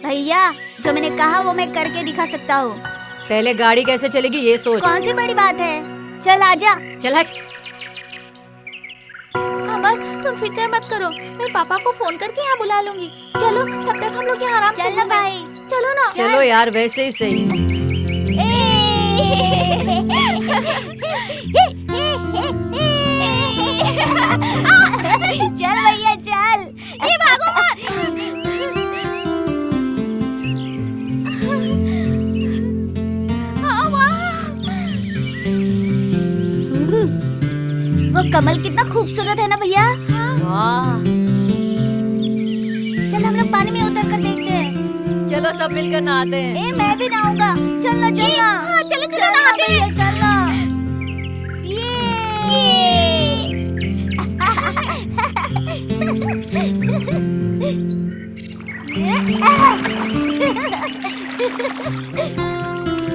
भैया जो मैंने कहा वो मैं करके दिखा सकता हूँ। पहले गाड़ी कैसे चलेगी ये सोच। कौन सी बड़ी बात है, चल आजा। चल हट। अमर, तुम फिक्र मत करो, मैं पापा को फोन करके यहाँ बुला लूंगी। चलो, तब तक हम लोग यहाँ आराम से चलो घूमें। भाई। चलो ना। चलो यार, वैसे ही सही। चल भैया चल। भागो मत। हाँ, वाह। वो कमल कितना खूबसूरत है ना भैया। वाह, चल हम लोग पानी में उतर कर देखते हैं। चलो सब मिलकर नहाते हैं। ए मैं भी नहाऊंगा, चलना चलना। हाँ, चलो चलो नहाते हैं। चलना।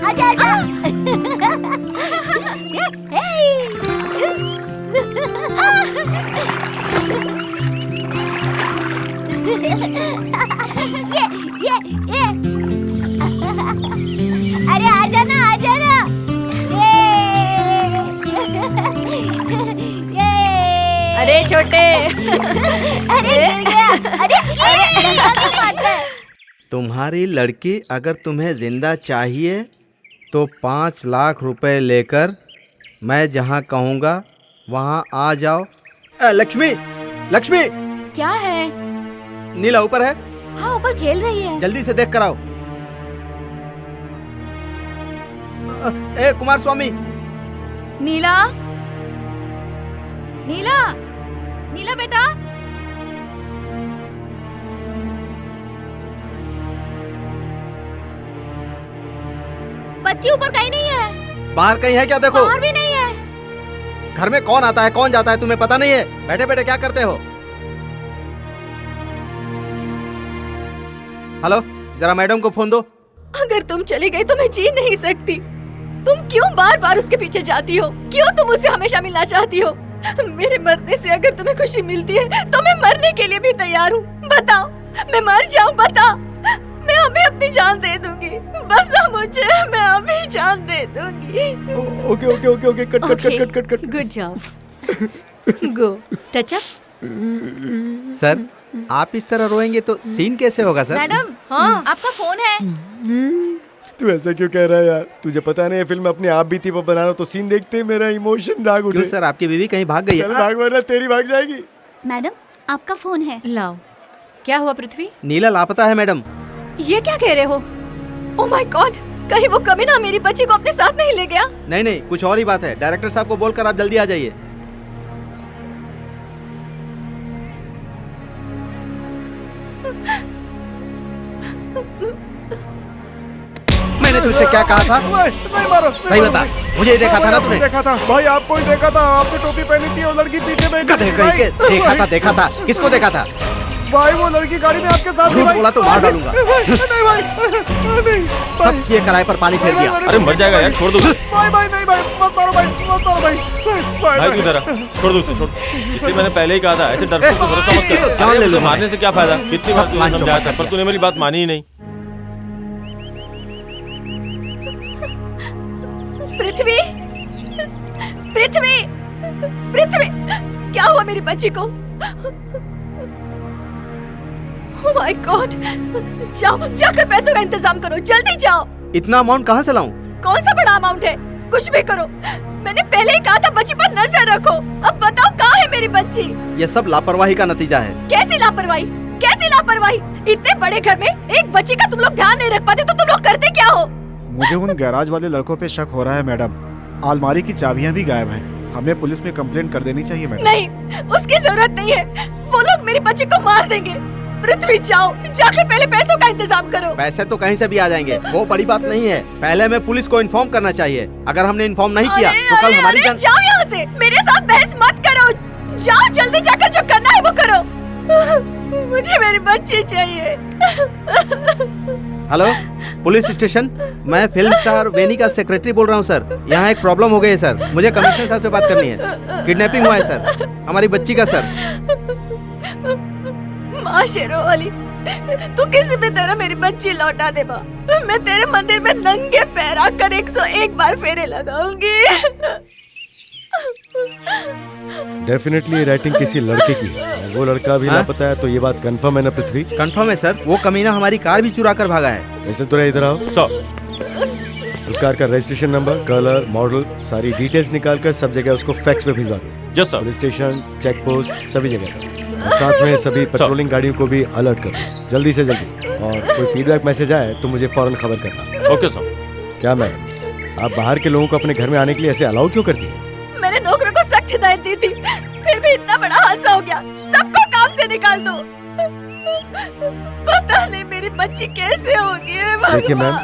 आजा आजा। ये अरे आजा ना, आजा ना। अरे छोटे। अरे गिर गया। अरे डंडा क्यों मारता है? तुम्हारी लड़की अगर तुम्हें जिंदा चाहिए तो 5 लाख रुपए लेकर मैं जहाँ कहूँगा वहाँ आ जाओ। लक्ष्मी, लक्ष्मी। क्या है? नीला ऊपर है। हाँ, ऊपर खेल रही है। जल्दी से देख कर आओ। ए कुमार स्वामी। नीला, नीला, नीला बेटा। बच्ची ऊपर कहीं नहीं है। बाहर कहीं है क्या? देखो बाहर भी नहीं है। घर में कौन आता है कौन जाता है तुम्हें पता नहीं है? बैठे बैठे क्या करते हो? हेलो, जरा मैडम को फोन दो। अगर तुम चली गई तो मैं जी नहीं सकती। तुम क्यों बार बार उसके पीछे जाती हो? क्यों तुम उससे हमेशा मिलना चाहती हो? मेरे मरने से अगर तुम्हें खुशी मिलती है तो मैं मरने के लिए भी तैयार हूँ। बताओ, मैं मर जाऊँ? बता, मैं अभी अपनी जान दे दूंगी। बता मुझे, मैं अभी जान दे दूंगी। Okay okay okay okay, cut cut cut cut cut. Good job. Go touch up. Sir, आप इस तरह रोएंगे तो सीन कैसे होगा सर? मैडम, हाँ, आपका फोन है। तू ऐसा क्यों कह रहा है यार? तुझे पता नहीं, ये फिल्म अपने आप बीती पर बना रहा, तो सीन देखते ही मेरा इमोशन जाग उठे। क्यों सर, आपकी बीवी कहीं भाग गई चल है? भाग, वरना तेरी भाग जाएगी। मैडम, आपका फोन है। लाओ। क्या हुआ पृथ्वी? नीला लापता है मैडम। ये क्या कह रहे हो? ओह माय गॉड, कहीं वो कमीना मेरी बच्ची को अपने साथ नहीं ले गया? नहीं नहीं, कुछ और ही बात है। डायरेक्टर साहब को बोलकर आप जल्दी आ जाइए। मैंने तुझसे क्या कहा था? नहीं मारो, सही बता, मुझे ही देखा था ना तूने? देखा था भाई, आपको ही देखा था। आपने टोपी पहनी थी और लड़की पीछे बैठी गधे थी कहीं भाई। के। देखा था। किसको देखा था? भाई वो लड़की गाड़ी में आपके साथ थी झूठ भाई। बोला तो मार डालूंगा। नहीं भाई, नहीं भाई। सब किए किराए पर पानी फेर दिया। अरे मर जाएगा यार, छोड़ दो उसे। भाई भाई नहीं भाई, मत मारो भाई, मत मारो भाई। भाई तू इधर आ, छोड़ दो उसे, छोड़। इसलिए मैंने पहले ही कहा था, ऐसे डरपोक को भरोसा मत कर। जान ले लो उसे मैंने। मारने से क्या फायदा? कितनी बार तुझे मान समझाया चुका था, पर तूने मेरी बात मानी ही नहीं। पृथ्वी, पृथ्वी, पृथ्वी, क्या हुआ मेरी बच्ची को? ओह माय गॉड, जाओ, जाकर पैसों का इंतजाम करो, जल्दी जाओ। इतना अमाउंट कहाँ से लाऊं? कौन सा बड़ा अमाउंट है? कुछ भी करो। मैंने पहले ही कहा था बच्ची पर नजर रखो। अब बताओ कहाँ है मेरी बच्ची? ये सब लापरवाही का नतीजा है। कैसी लापरवाही? कैसी लापरवाही? इतने बड़े घर में एक बच्ची का तुम लोग ध्यान नहीं रख पाते तो तुम लोग करते क्या हो? मुझे उन गैराज वाले लड़कों पे शक हो रहा है मैडम। अलमारी की चाबियां भी गायब हैं। हमें पुलिस में कंप्लेंट कर देनी चाहिए मैडम। नहीं, उसकी जरूरत नहीं है। वो लोग मेरी बच्ची को मार देंगे। पृथ्वी जाओ, जाके पहले पैसों का इंतजाम करो। पैसे तो कहीं से भी आ जाएंगे, वो बड़ी बात नहीं है। पहले हमें पुलिस को इन्फॉर्म करना चाहिए। अगर हमने इन्फॉर्म नहीं किया तो कल हमारी जान। जाओ यहाँ से, मेरे साथ बहस मत करो। जाओ जल्दी, जाकर जो करना है वो करो। मुझे मेरी बच्ची चाहिए। Hello, police station. मैं फिल्म स्टार वेनी का सेक्रेटरी बोल रहा हूँ सर। यहाँ एक प्रॉब्लम हो गई है सर, मुझे कमिश्नर साहब से बात करनी है। किडनैपिंग हुआ है सर, हमारी बच्ची का सर। माँ शेरों वाली, तू किसी भी तरह मेरी बच्ची लौटा दे माँ। मैं तेरे मंदिर में नंगे पैर आकर 101 बार फेरे लगाऊंगी। डेफिनेटली राइटिंग किसी लड़के की है। वो लड़का भी हाँ? लापता है, तो ये बात कंफर्म है ना पृथ्वी? कंफर्म है सर, वो कमीना हमारी कार भी चुरा कर भागा है। वैसे तो इधर आओ। उस कार का रजिस्ट्रेशन नंबर, कलर, मॉडल, सारी डिटेल्स निकाल कर सब जगह उसको फैक्स पे भिजवा दो। Yes sir. Police station, check post, सभी जगह पर। और साथ में सभी पेट्रोलिंग गाड़ियों को भी अलर्ट कर दो, जल्दी से जल्दी। और कोई फीडबैक मैसेज आए तो मुझे फौरन खबर करना। Okay sir. क्या मैडम, आप बाहर के लोगों को अपने घर में आने के लिए ऐसे अलाउ क्यों करती है? मैंने नौकरों को सख्त हिदायत दी थी, फिर भी इतना बड़ा हादसा हो गया। सबको काम से निकाल दो। पता नहीं मेरी बच्ची कैसे होगी। देखिए मैम,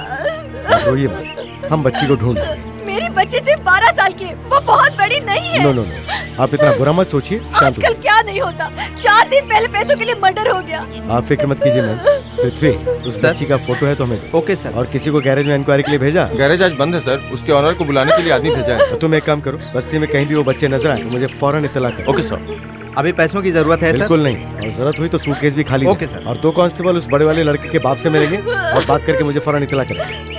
आप रोइए मत, हम बच्ची को ढूंढ लेंगे। मेरी बच्ची सिर्फ 12 साल की है, वो बहुत बड़ी नहीं है। नो नो नो, आप इतना बुरा मत सोचिए, शांत आजकल क्या नहीं होता। 4 दिन पहले पैसों के लिए मर्डर हो गया। होइए। आप फिक्र मत कीजिए मैम। पृथ्वी, उस सर? बच्ची का फोटो है तो हमें दो। Okay sir. और किसी को गैरेज में इंक्वायरी के लिए भेजा? गैरेज आज बंद है सर, उसके ऑनर को बुलाने के लिए आदमी भेजा है। तो तुम एक काम करो, बस्ती में कहीं भी वो बच्चे नजर आए तो मुझे फौरन इत्तला करो। Okay sir. अभी पैसों की जरूरत है सर? बिल्कुल नहीं, और जरूरत हुई तो सूटकेस भी खाली ओके देना। सर। और 2 कांस्टेबल उस बड़े वाले लड़के के बाप से मिलेंगे और बात करके मुझे फौरन इत्तला करेंगे।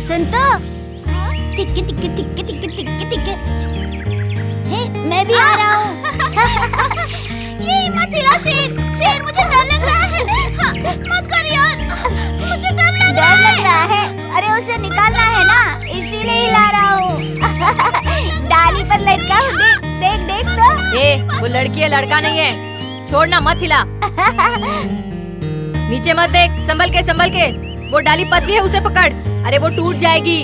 सुन तो, टिक्के टिक्के टिक्के टिक्के टिक्के टिक्के। हे, मैं भी आ रहा हूँ। ये मत हिला शेर, शेर मुझे डर लग रहा है। हाँ, मत कर यार, मुझे डर लग रहा है। अरे उसे निकालना है ना, इसीलिए हिला रहा हूँ। डाली पर लटका हूँ, देख देख देख तो। ए, वो लड़की है, लड़का नहीं है। छोड़ना मत हिला। नीचे मत देख, संभल के। वो डाली पतली है, उसे पकड़। अरे वो टूट जाएगी।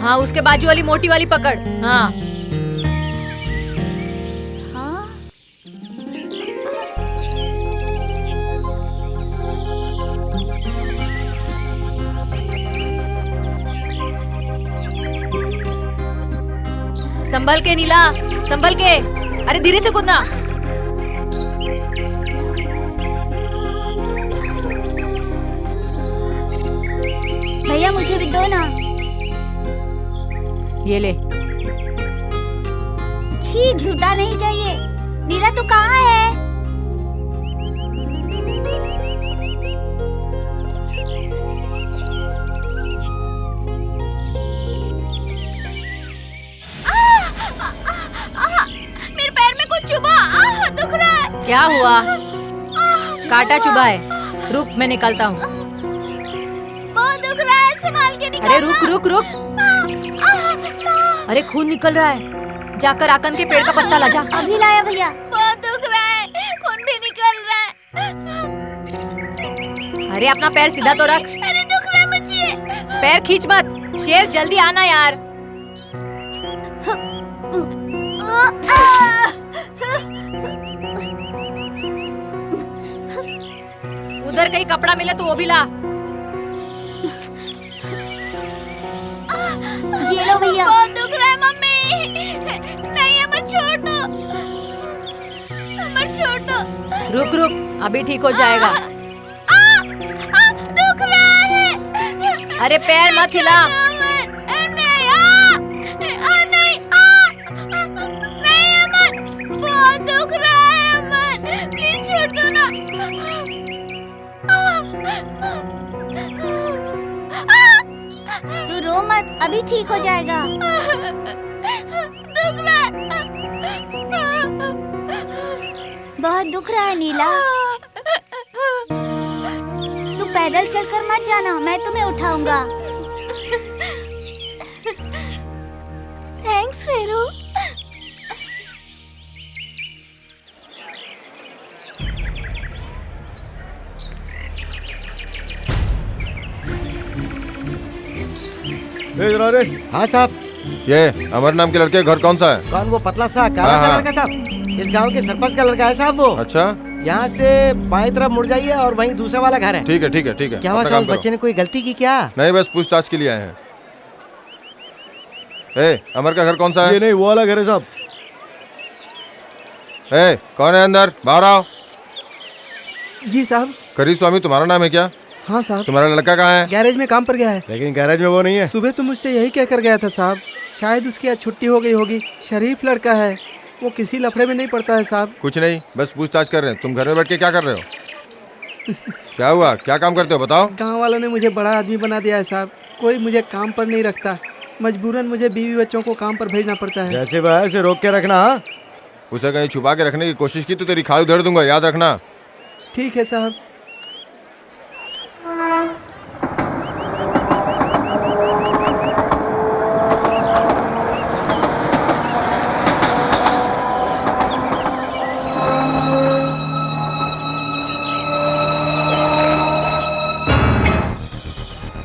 हाँ, उसके बाजू वाली मोटी वाली पकड़। हाँ, हाँ? संभल के नीला, संभल के। अरे धीरे से कूदना। भैया मुझे भी दो ना। ये ले। छी, झूठा नहीं चाहिए। नीला तू कहाँ है? मेरे पैर में कुछ चुभा, दुख रहा है। क्या हुआ? कांटा चुभा है। रुक, मैं निकालता हूँ। बहुत दुख रहा है, संभाल के निकालना। अरे रुक रुक रुक। अरे खून निकल रहा है। जाकर आकन के पेड़ का पत्ता ला जा। अभी लाया भैया। बहुत दुख रहा है, खून भी निकल रहा है। अरे अपना पैर सीधा तो रख। अरे दुख रहा है मुझे। पैर खींच मत। शेर जल्दी आना यार। उधर कहीं कपड़ा मिले तो वो भी ला। ये लो भैया। बहुत दुख रहा है मम्मी। नहीं, अमर छोड़ दो, अमर छोड़ दो। रुक रुक, अभी ठीक हो जाएगा। दुख रहा है। अरे पैर मत हिला। अमर, नहीं, नहीं अमर, बहुत दुख रहा है अमर, प्लीज छोड़ दो ना। तू रो मत, अभी ठीक हो जाएगा। दुख रहा है। बहुत दुख रहा है नीला। तू पैदल चलकर मत जाना, मैं तुम्हें उठाऊंगा। थैंक्स फेरू। रे। हाँ साहब। ये अमर नाम के लड़के का घर कौन सा है? कौन? वो पतला सा काला सा लड़का साहब? इस गांव के सरपंच का लड़का है साहब वो। अच्छा, यहाँ से बाएं तरफ मुड़ जाइए और वहीं दूसरा वाला घर है। ठीक है ठीक है ठीक है। क्या हुआ अपना साहब, काम बच्चे ने कोई गलती की क्या? करो। नहीं, बस पूछताछ के लिए आए हैं। ए, अमर का घर कौन सा है? ये नहीं, वो वाला घर है साहब। ए, कौन है अंदर? बाहर आओ। जी साहब। करी स्वामी तुम्हारा नाम है क्या? हाँ साहब। तुम्हारा लड़का कहाँ है? गैरेज में काम पर गया है। लेकिन गैरेज में वो नहीं है। सुबह तो मुझसे यही कहकर गया था साहब। शायद उसकी आज छुट्टी हो गई होगी। शरीफ लड़का है, वो किसी लफड़े में नहीं पड़ता है साहब। कुछ नहीं, बस पूछताछ कर रहे हैं। तुम घर में बैठ के क्या कर रहे हो? क्या हुआ? क्या काम करते हो बताओ? गांव वालों ने मुझे बड़ा आदमी बना दिया है साहब। कोई मुझे काम पर नहीं रखता। मजबूरन मुझे बीवी बच्चों को काम पर भेजना पड़ता है। जैसे वह ऐसे रोक के रखना। हाँ, उसे कहीं छुपा के रखने की कोशिश की तो तेरी खाल उधेड़ दूंगा, याद रखना। ठीक है साहब।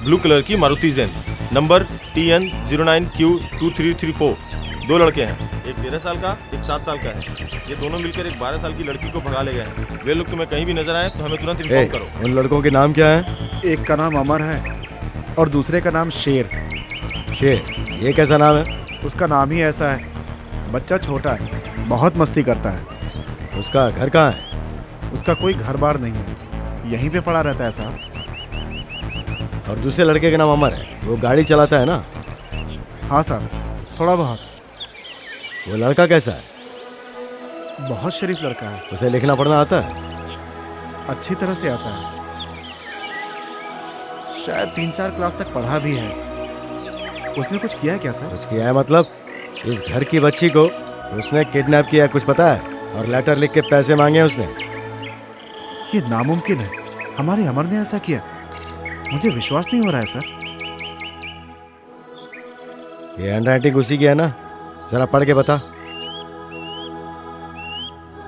ब्लू कलर की मारुति जैन, नंबर TN09Q2334। 2 लड़के हैं, एक 13 साल का, एक 7 साल का है। ये दोनों मिलकर एक 12 साल की लड़की को भगा ले गए हैं। वे लोग तुम्हें कहीं भी नजर आए तो हमें तुरंत इन्फॉर्म करो। उन लड़कों के नाम क्या है? एक का नाम अमर है और दूसरे का नाम शेर। शेर? ये कैसा नाम है? उसका नाम ही ऐसा है। बच्चा छोटा है, बहुत मस्ती करता है। उसका घर कहाँ है? उसका कोई घर बार नहीं है, यहीं पे पड़ा रहता है साहब। और दूसरे लड़के का नाम अमर है, वो गाड़ी चलाता है ना? हाँ साहब, थोड़ा बहुत। वो लड़का कैसा है? बहुत शरीफ लड़का है। उसे लिखना पढ़ना आता है? अच्छी तरह से आता है। शायद 3-4 क्लास तक पढ़ा भी है। उसने कुछ किया है क्या सर? कुछ किया है मतलब? इस घर की बच्ची को उसने किडनैप किया, कुछ पता है? और लेटर लिख के पैसे मांगे उसने। ये नामुमकिन है। हमारे अमर ने ऐसा किया? मुझे विश्वास नहीं हो रहा है सर। ये हैंडराइटिंग उसी की है ना? जरा पढ़ के बता।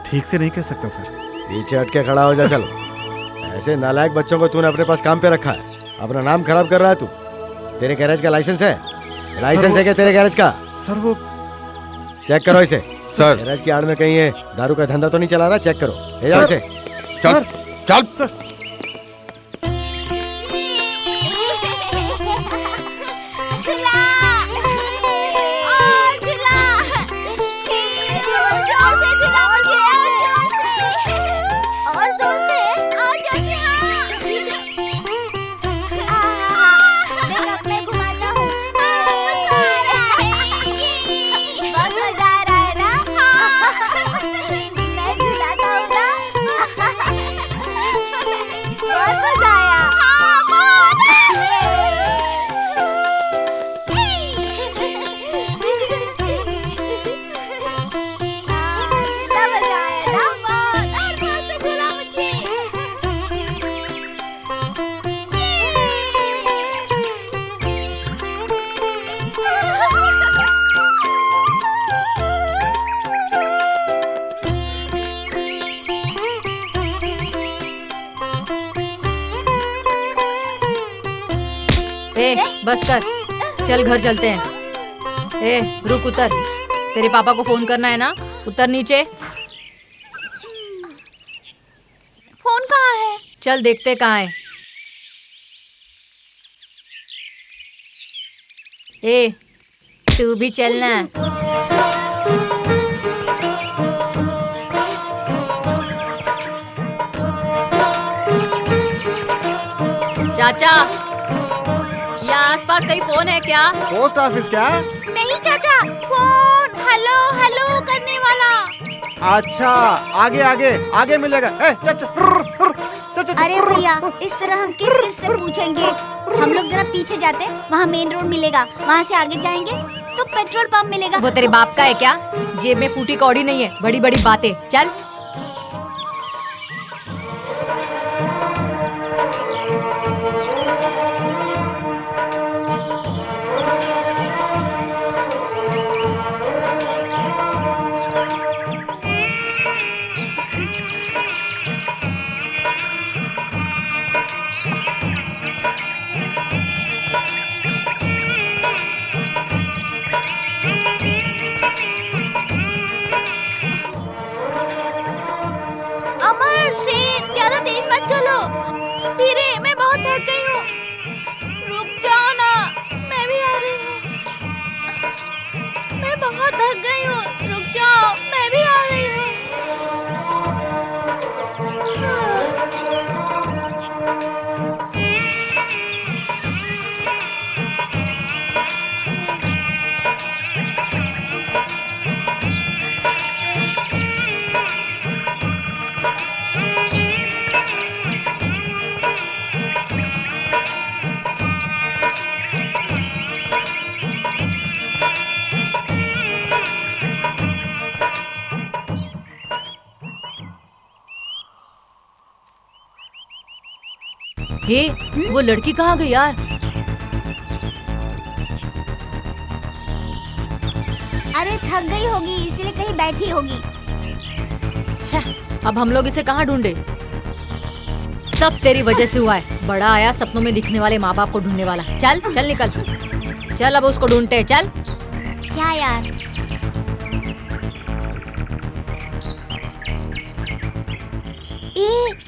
ठीक से नहीं कह सकता सर। पीछे हट के खड़ा हो जा। चलो, ऐसे नालायक बच्चों को तूने अपने पास काम पे रखा है, अपना नाम खराब कर रहा है तू। तेरे गैरेज का लाइसेंस है? लाइसेंस है क्या तेरे गैरेज का? सर वो चेक करो इसे। सर, गैरेज की आड़ में कहीं ये दारू का धंधा तो नहीं चला रहा? चेक करो। ले जाओ इसे। चल चल सर। झूला, झूला। हैं? बस कर, चल घर चलते हैं। ए रुक, उतर। तेरे पापा को फोन करना है ना, उतर नीचे। फोन कहाँ है? चल देखते कहाँ है। ए तू भी चलना। चाचा, यहाँ आसपास कहीं फोन है क्या? पोस्ट ऑफिस क्या? नहीं चाचा, फोन हेलो हेलो करने वाला। अच्छा, आगे आगे आगे मिलेगा। चाचा, चाचा। अरे भैया, इस तरह हम किस किस से पूछेंगे? हम लोग जरा पीछे जाते, वहाँ मेन रोड मिलेगा, वहाँ से आगे जाएंगे तो पेट्रोल पंप मिलेगा। वो तेरे बाप का है क्या? जेब में फूटी कौड़ी नहीं है, बड़ी बड़ी बातें। चल। अमर, शेर, ज्यादा तेज मत चलो। धीरे, मैं बहुत थक गई हूँ। रुक जाओ ना, मैं भी आ रही हूँ। मैं बहुत थक गई हूँ, रुक जाओ, मैं भी आ रही हूँ। हे, वो लड़की कहाँ गई यार? अरे थक गई होगी, इसीलिए कहीं बैठी होगी। छह, अब हम लोग इसे कहाँ ढूंढे? सब तेरी वजह से हुआ है। बड़ा आया सपनों में दिखने वाले माँ बाप को ढूंढने वाला। चल चल निकल, चल अब उसको ढूंढते हैं। चल। क्या यार?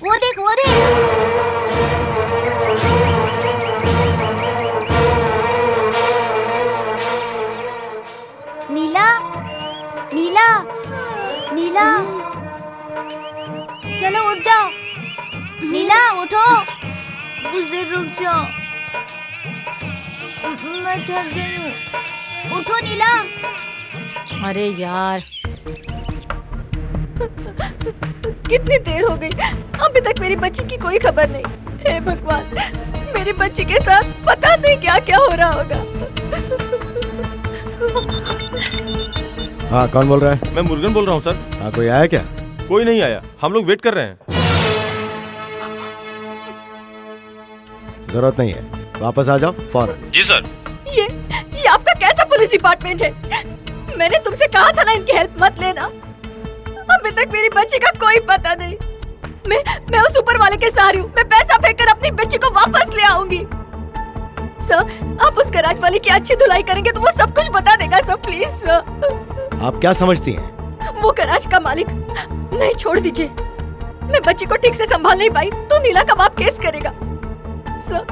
वो देख, वो देख। नीला, नीला, नीला, चलो उठ जाओ। नीला उठो। कुछ देर रुक जाओ, मैं थक गई हूँ। उठो नीला। अरे यार, कितनी देर हो गई, अभी तक मेरी बच्ची की कोई खबर नहीं। हे भगवान, मेरी बच्ची के साथ पता नहीं क्या क्या हो रहा होगा। हाँ, कौन बोल रहा है? मैं मुर्गन बोल रहा हूँ सर। हाँ, कोई आया क्या? कोई नहीं आया, हम लोग वेट कर रहे हैं। जरूरत नहीं है, वापस आ जाओ फौरन। जी सर। ये आपका कैसा पुलिस डिपार्टमेंट है? मैंने तुमसे कहा था ना इनकी हेल्प मत लेना। अभी तक मेरी बच्ची का कोई पता नहीं। मैं उस ऊपर वाले के सहारे हूँ। मैं पैसा फेंक कर अपनी बच्ची को वापस ले आऊंगी। सर, आप उस गैराज वाले की अच्छी धुलाई करेंगे तो वो सब कुछ बता देगा सर, प्लीज सर। आप क्या समझती हैं? वो गैराज का मालिक नहीं, छोड़ दीजिए। मैं बच्ची को ठीक से संभाल नहीं पाई तो नीला का बाप केस करेगा। सर,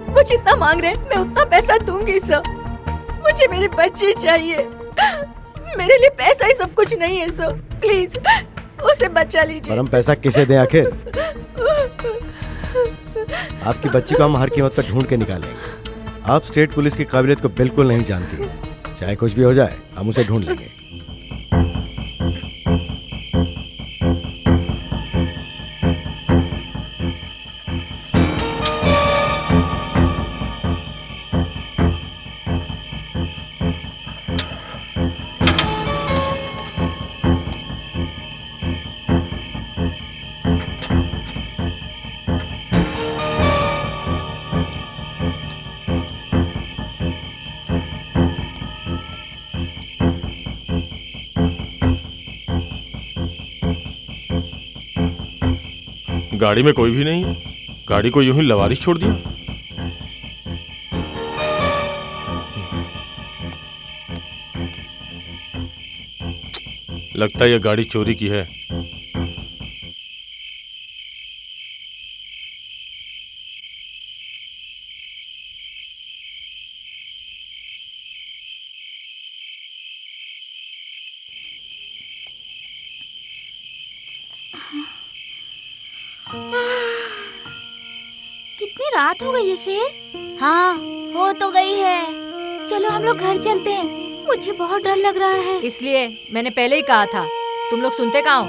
वो जितना मांग रहे मैं उतना पैसा दूंगी सर। मुझे मेरी बच्ची चाहिए। मेरे लिए पैसा ही सब कुछ नहीं है सर, प्लीज उसे बचा लीजिए। पर हम पैसा किसे दें आखिर? आपकी बच्ची को हम हर कीमत पर ढूंढ के निकालेंगे। आप स्टेट पुलिस की काबिलियत को बिल्कुल नहीं जानती। चाहे कुछ भी हो जाए, हम उसे ढूंढ लेंगे। गाड़ी में कोई भी नहीं है। गाड़ी को यूं ही लवारिश छोड़ दिया। लगता है ये गाड़ी चोरी की है। कितनी रात हो गई है शेर। हाँ, हो तो गई है। चलो हम लोग घर चलते हैं, मुझे बहुत डर लग रहा है। इसलिए मैंने पहले ही कहा था, तुम लोग सुनते कहाँ हो?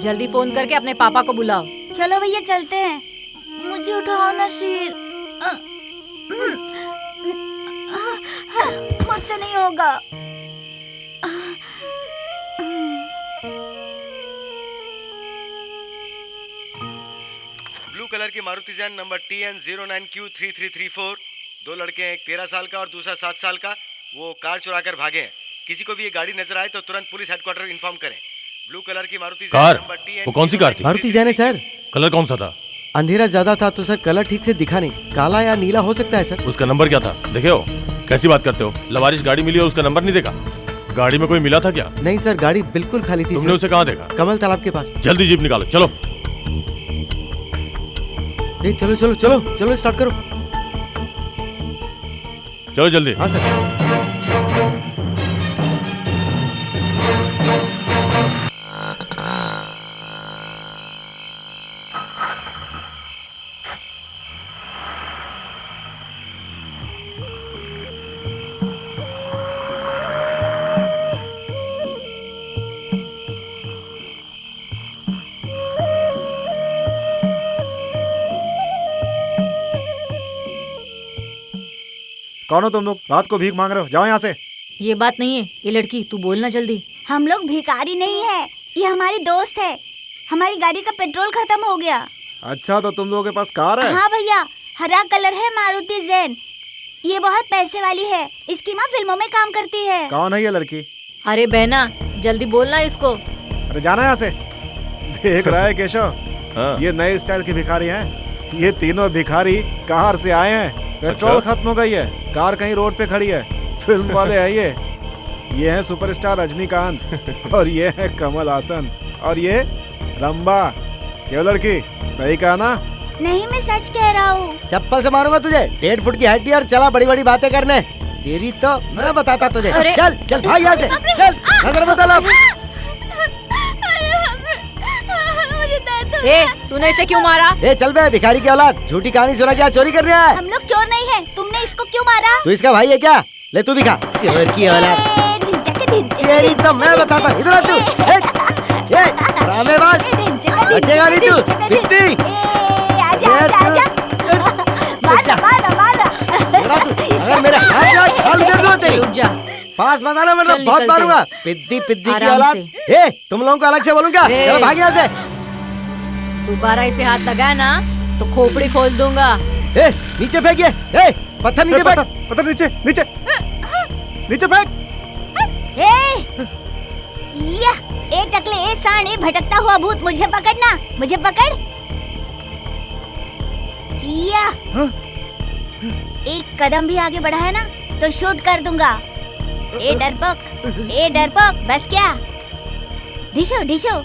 जल्दी फोन करके अपने पापा को बुलाओ। चलो भैया चलते हैं। मुझे उठाओ ना शेर। मुझसे नहीं होगा। ब्लू कलर की मारुति जैन नंबर TN09Q3334। दो लड़के हैं, एक 13 साल का और दूसरा 7 साल का। वो कार चुरा कर भागे हैं। किसी को भी ये गाड़ी नजर आए तो तुरंत पुलिस हेडक्वार्टर इन्फॉर्म करें। ब्लू कलर की मारुति कार? वो कौन सी कार थी? मारुति जैन है सर। कलर कौन सा था? अंधेरा ज्यादा था तो सर कलर ठीक से दिखा नहीं, काला या नीला हो सकता है सर। उसका नंबर क्या था देखे हो? कैसी बात करते हो? लवारिश गाड़ी मिली और उसका नंबर नहीं देखा? गाड़ी में कोई मिला था क्या? नहीं सर, गाड़ी बिल्कुल खाली थी। तुमने उसे कहाँ देखा? कमल तालाब के पास। जल्दी जीप निकालो, चलो। चलो चलो चलो चलो, स्टार्ट करो। चलो जल्दी। हाँ सर। कौन हो तुम लोग? रात को भीख मांग रहे हो? जाओ यहाँ से। ये बात नहीं है। ये लड़की, तू बोलना जल्दी। हम लोग भिखारी नहीं है, ये हमारी दोस्त है। हमारी गाड़ी का पेट्रोल खत्म हो गया। अच्छा, तो तुम लोगों के पास कार है? हाँ भैया, हरा कलर है, मारुति जैन। ये बहुत पैसे वाली है, इसकी माँ फिल्मों में काम करती है। कौन है ये लड़की? अरे बहना, जल्दी बोलना इसको। अरे जाना यहाँ से। देख रहा है केशव, हाँ। ये नए स्टाइल के भिखारी हैं। ये तीनों भिखारी कार से आए हैं। पेट्रोल अच्छा? खत्म हो गई है, कार कहीं रोड पे खड़ी है। फिल्म वाले हैं ये हैं सुपरस्टार रजनीकांत और ये है कमल हासन और ये रंबा। क्यों लड़की, सही कहा ना? नहीं, मैं सच कह रहा हूँ। चप्पल से मारूंगा तुझे। 1.5 फुट की हड्डी और चला बड़ी बड़ी बातें करने। तेरी तो मैं बताता तुझे। अरे! चल चल भाग यहाँ से, चल नजर मत डालो। मुझे दर्द हो ए, तूने इसे क्यों मारा? ए चल बे भिखारी की औलाद, झूठी कहानी सुना क्या चोरी करने आया? हम लोग चोर नहीं है, तुमने इसको क्यों मारा? तू इसका भाई है क्या? ले तू भी खा। चोर की औलाद, तेरी तो मैं बताता। इधर आ तू। ए ड्रामेबाज, बचेगा नहीं तू। बिट्टी, अगर मेरे हाथ में खाल कर दो तेरी। रुक जा। पास मत आना वरना चल, बहुत निकलते मारूंगा। हैं। पिद्दी पिद्दी की आराम औलाद। से। ए तुम लोगों को अलग से बोलूंगा। ए। चलो भाग यहाँ से। दोबारा इसे हाथ लगाया ना तो खोपड़ी खोल दूंगा। ए नीचे फेंकिए। ए पत्थर नीचे फेंक। पत्थर नीचे नीचे नीचे फेंक। ए टकले, ए साणी, भटकता हुआ भूत, मुझे पकड़ना, मुझे पकड़। या एक कदम भी आगे बढ़ा है ना तो शूट कर दूंगा। ए डरपोक, बस क्या? ढिशो ढिशो।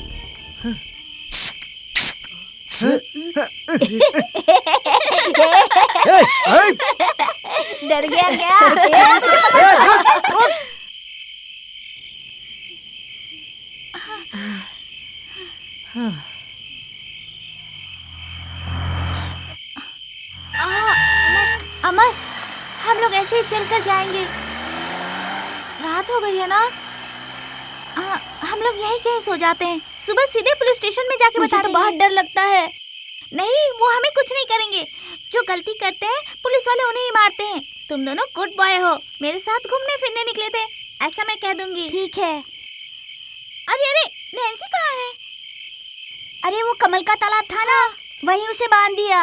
डर गया क्या? अमर, हम लोग ऐसे ही चलकर जाएंगे। रात हो गई है ना। हम लोग यहीं कहीं सो जाते हैं। सुबह सीधे पुलिस स्टेशन में जाके मुझे बता तो देंगे। बहुत डर लगता है। नहीं, वो हमें कुछ नहीं करेंगे। जो गलती करते हैं पुलिस वाले उन्हें ही मारते हैं। तुम दोनों गुड बॉय हो, मेरे साथ घूमने फिरने निकले थे, ऐसा मैं कह दूंगी। ठीक है। अरे अरे, नैन्सी कहाँ है? अरे वो कमल का तालाब था ना, वहीं उसे बांध दिया।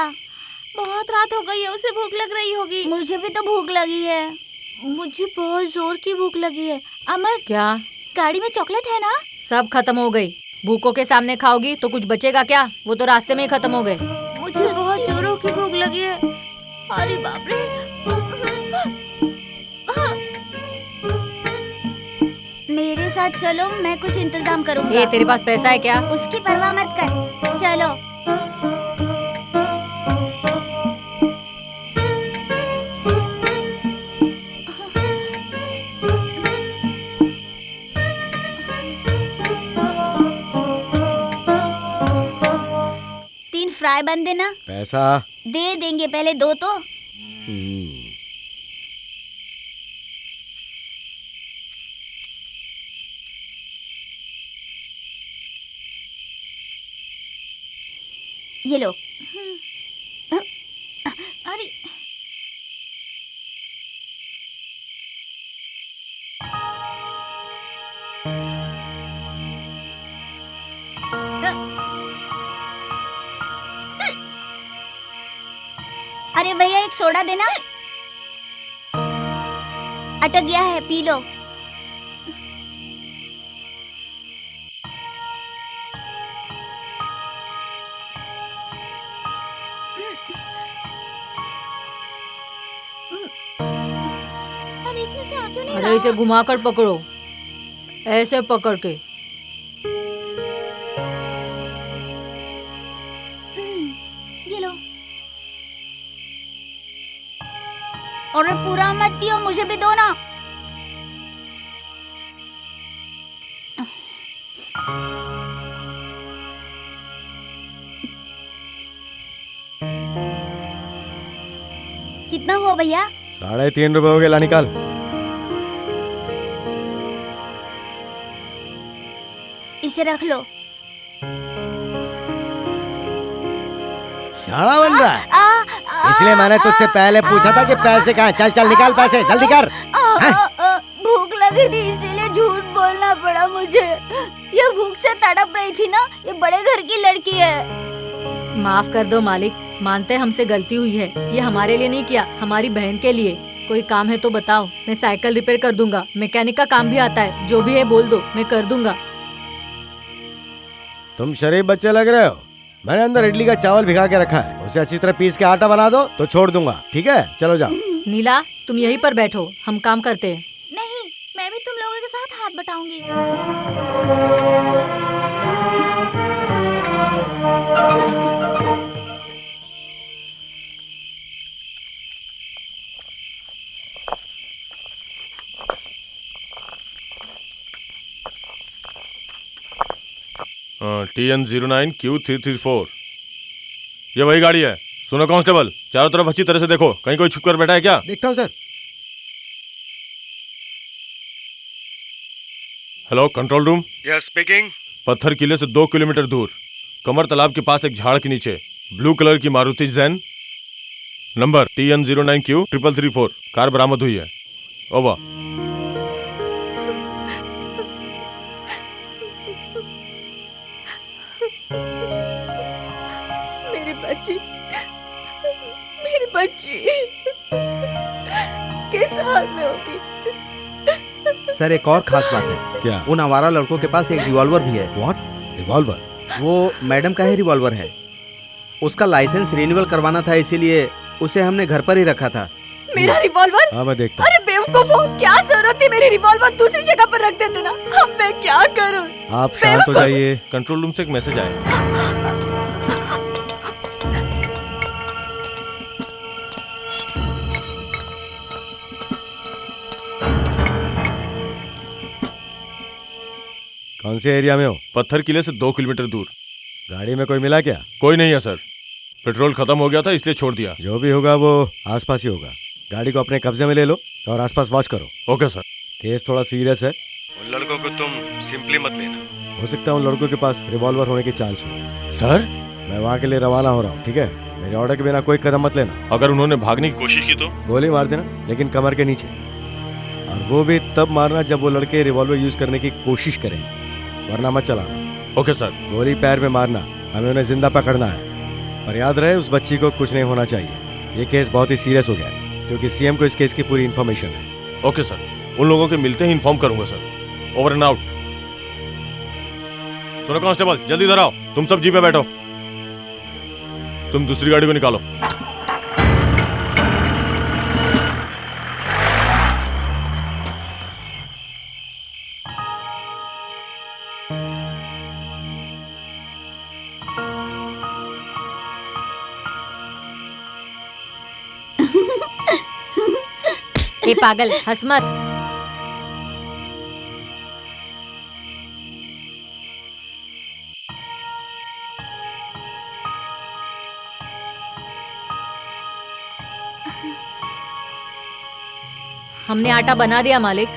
बहुत रात हो गई है, उसे भूख लग रही होगी। मुझे भी तो भूख लगी है। मुझे बहुत जोर की भूख लगी है। अमर, क्या? गाड़ी में चॉकलेट है ना? सब खत्म हो गई। भूखों के सामने खाओगी तो कुछ बचेगा क्या? वो तो रास्ते में ही खत्म हो गए। मुझे बहुत जोरों की भूख लगी है। अरे बाप रे। मेरे साथ चलो, मैं कुछ इंतजाम करूँगा। ये तेरे पास पैसा है क्या? उसकी परवाह मत कर, चलो। तीन फ्राई बन देना। पैसा दे देंगे, पहले दो तो। ये लो। अरे अरे भैया, एक सोडा देना। अटक गया है, पी लो। अरे इसमें से आ क्यों नहीं रहा? अरे इसे घुमाकर पकड़ो, ऐसे पकड़ के। ये लो। और पूरा मत पियो, मुझे भी दो ना। कितना हुआ भैया? 3.5 रुपए हो गए, ला निकाल। इसे रख लो। शाना बन रहा है, इसलिए मैंने तुझसे पहले पूछा था कि पैसे कहाँ हैं। चल चल निकाल पैसे, जल्दी कर। भूख लगी थी इसीलिए झूठ बोलना पड़ा मुझे। ये भूख से तड़प रही थी ना, ये बड़े घर की लड़की है। माफ कर दो मालिक, मानते हैं हमसे गलती हुई है। ये हमारे लिए नहीं किया, हमारी बहन के लिए। कोई काम है तो बताओ, मैं साइकिल रिपेयर कर दूंगा। मैकेनिक का काम भी आता है, जो भी है बोल दो, मैं कर दूंगा। तुम शरीफ बच्चे लग रहे हो। मैंने अंदर इडली का चावल भिगा के रखा है, उसे अच्छी तरह पीस के आटा बना दो तो छोड़ दूंगा, ठीक है? चलो जाओ। नीला, तुम यहीं पर बैठो, हम काम करते हैं। नहीं, मैं भी तुम लोगों के साथ हाथ बटाऊंगी। TN09Q334, ये वही गाड़ी है। सुनो कांस्टेबल, चारों तरफ अच्छी तरह से देखो, कहीं कोई छुप कर बैठा है क्या? देखता हूँ sir. Hello, control room. Yes speaking. पत्थर किले से 2 किलोमीटर दूर, कमर तालाब के पास एक झाड़ के नीचे, ब्लू कलर की Maruti Jain, number TN09Q334, car बरामद हुई है। ओवर। मेरी बच्ची किस हाल में होगी? सर एक और खास बात है। क्या? उन आवारा लड़कों के पास एक रिवॉल्वर भी है। व्हाट? रिवॉल्वर? वो मैडम का ही रिवॉल्वर है। उसका लाइसेंस रिन्यूअल करवाना था, इसीलिए उसे हमने घर पर ही रखा था। मेरा रिवॉल्वर? हाँ मैं देखता हूँ। अरे बेवकूफो, क्या जरूरत थी मेरी रिवॉल्वर दूसरी जगह पर रख देते ना। अब मैं क्या करूं? आप शांत हो जाइए। कंट्रोल रूम से एक मैसेज आया। कौन से एरिया में हो? पत्थर किले से 2 किलोमीटर दूर। गाड़ी में कोई मिला क्या? कोई नहीं है सर, पेट्रोल खत्म हो गया था इसलिए छोड़ दिया। जो भी होगा वो आसपास ही होगा। गाड़ी को अपने कब्जे में ले लो और आसपास वॉच करो। Okay sir. केस थोड़ा सीरियस है। उन लड़कों को तुम सिंपली मत लेना। हो सकता है उन लड़कों के पास रिवॉल्वर होने के चांस हो। सर, मैं वहाँ के लिए रवाना हो रहा हूँ, ठीक है? मेरे ऑर्डर के बिना कोई कदम मत लेना। अगर उन्होंने भागने की कोशिश की तो? गोली मार देना, लेकिन कमर के नीचे। और वो भी तब मारना जब वो लड़के रिवॉल्वर यूज करने की कोशिश करें, वरना मत चलाना। Okay sir. गोली पैर में मारना, हमें उन्हें जिंदा पकड़ना है। पर याद रहे, उस बच्ची को कुछ नहीं होना चाहिए। ये केस बहुत ही सीरियस हो गया है, क्योंकि सीएम को इस केस की पूरी इन्फॉर्मेशन है। ओके सर, उन लोगों के मिलते ही इन्फॉर्म करूंगा सर। Over and out. सुनो कांस्टेबल, जल्दी इधर आओ। तुम सब जीप पे बैठो, तुम दूसरी गाड़ी को निकालो। ए पागल, हंस मत। हमने आटा बना दिया मालिक।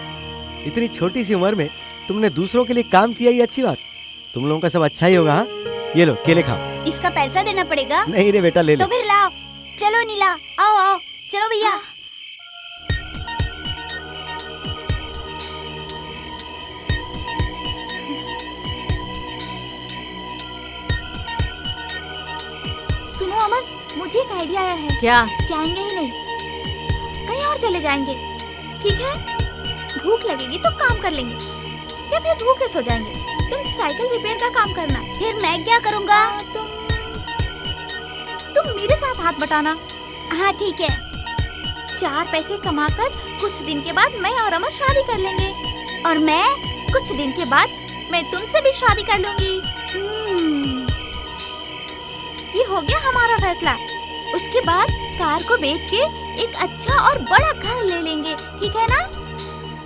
इतनी छोटी सी उम्र में तुमने दूसरों के लिए काम किया, ये अच्छी बात। तुम लोगों का सब अच्छा ही होगा। हाँ, ये लो केले खाओ। इसका पैसा देना पड़ेगा? नहीं रे बेटा, ले ले। तो फिर लाओ। चलो नीला, आओ आओ, चलो भैया। सुनो अमन, मुझे एक आइडिया आया है। क्या? जाएंगे ही नहीं, कहीं और चले जाएंगे, ठीक है? भूख लगेगी तो काम कर लेंगे, या फिर भूखे सो जाएंगे। तुम साइकिल रिपेयर का काम करना। फिर मैं क्या करूँगा? तुम मेरे साथ हाथ बटाना। हाँ ठीक है। 4 पैसे कमाकर कुछ दिन के बाद मैं और अमन शादी कर लेंगे। और मैं? कुछ दिन के बाद मैं तुमसे भी शादी कर लूंगी। ये हो गया हमारा फैसला। उसके बाद कार को बेच के एक अच्छा और बड़ा घर ले लेंगे, ठीक है ना?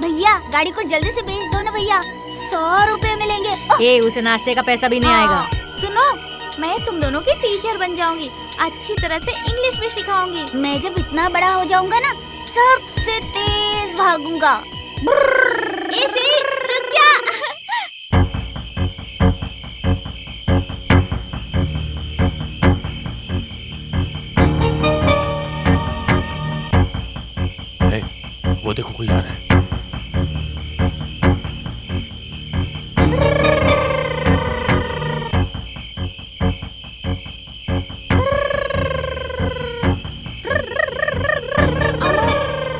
भैया गाड़ी को जल्दी से बेच दो ना भैया, 100 रुपए मिलेंगे। ए, उसे नाश्ते का पैसा भी नहीं आएगा। सुनो, मैं तुम दोनों की टीचर बन जाऊंगी, अच्छी तरह से इंग्लिश भी सिखाऊंगी। मैं जब इतना बड़ा हो जाऊंगा ना, सबसे तेज भागूंगा। ए शेर, रुक जा। वो देखो कोई आ रहा है।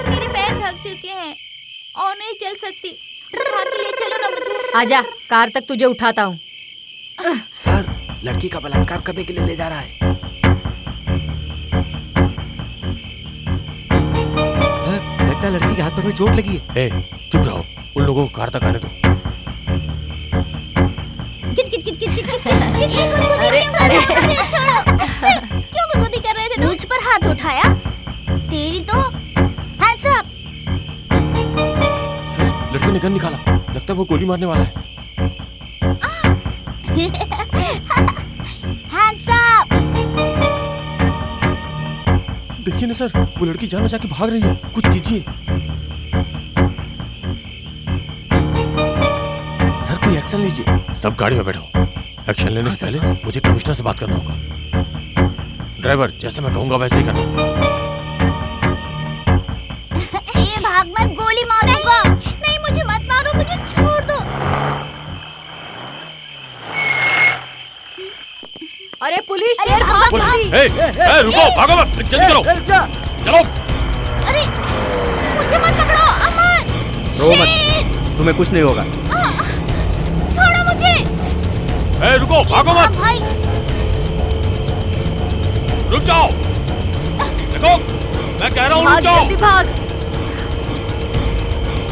मेरे पैर थक चुके हैं और नहीं चल सकती। उठा के ले चलो ना मुझे। आजा, कार तक तुझे उठाता हूँ। सर, लड़की का बलात्कार करने के लिए ले जा रहा है। सर, लगता है लड़की के हाथ पर में चोट लगी है। चुप रहो, उन लोगों को कार तक आने दो। अरे क्यों गुदगुदी कर रहे थे तुम? मुझ पर हाथ उठाया, तेरी तो हैंड्स अप। सर, लड़के ने गन निकाला, लगता है वो गोली मारने वाला है। Hands up. देखिए ना सर, वो लड़की जान बचा के भाग रही है, कुछ कीजिए। सर कोई एक्शन लीजिए। सब गाड़ी में बैठो। एक्शन लेने से पहले मुझे कमिश्नर से बात करना होगा। ड्राइवर, जैसे मैं कहूंगा वैसे ही करना। ये भाग, मैं गोली मारूंगा। नहीं, मुझे मत मारो, मुझे छोड़ दो। अरे पुलिस, अरे शेर भाग भाग, जल्दी। रुको, भागो मत, जल्दी करो। चलो। अरे मुझे मत पकड़ो अमन। रो मत, तुम्हें कुछ नहीं होगा। छोड़ो मुझे। रुको, भागो मत। भाई रुक जाओ। देखो, मैं कह रहा हूँ रुक भाग, जाओ। जल्दी भाग।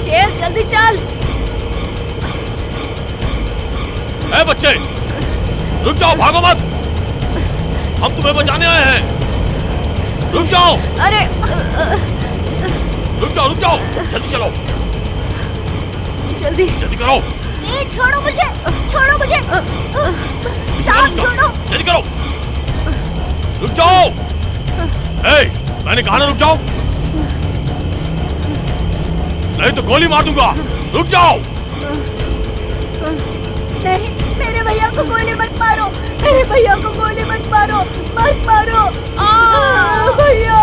शेर जल्दी चल। बच्चे, रुक जाओ, भागो मत। हम तुम्हें बचाने आए हैं। रुक जाओ। अरे रुक जाओ, जल्दी चलो। जल्दी जल्दी करो। छोड़ो मुझे, छोड़ो मुझे। सांप छोड़ो। जल्दी करो। रुक जाओ। मैंने कहा ना रुक जाओ, नहीं तो गोली मार दूंगा। रुक जाओ। नहीं, मेरे भैया को गोली मत मारो, मेरे भैया को गोली मत मारो, मत मारो। भैया।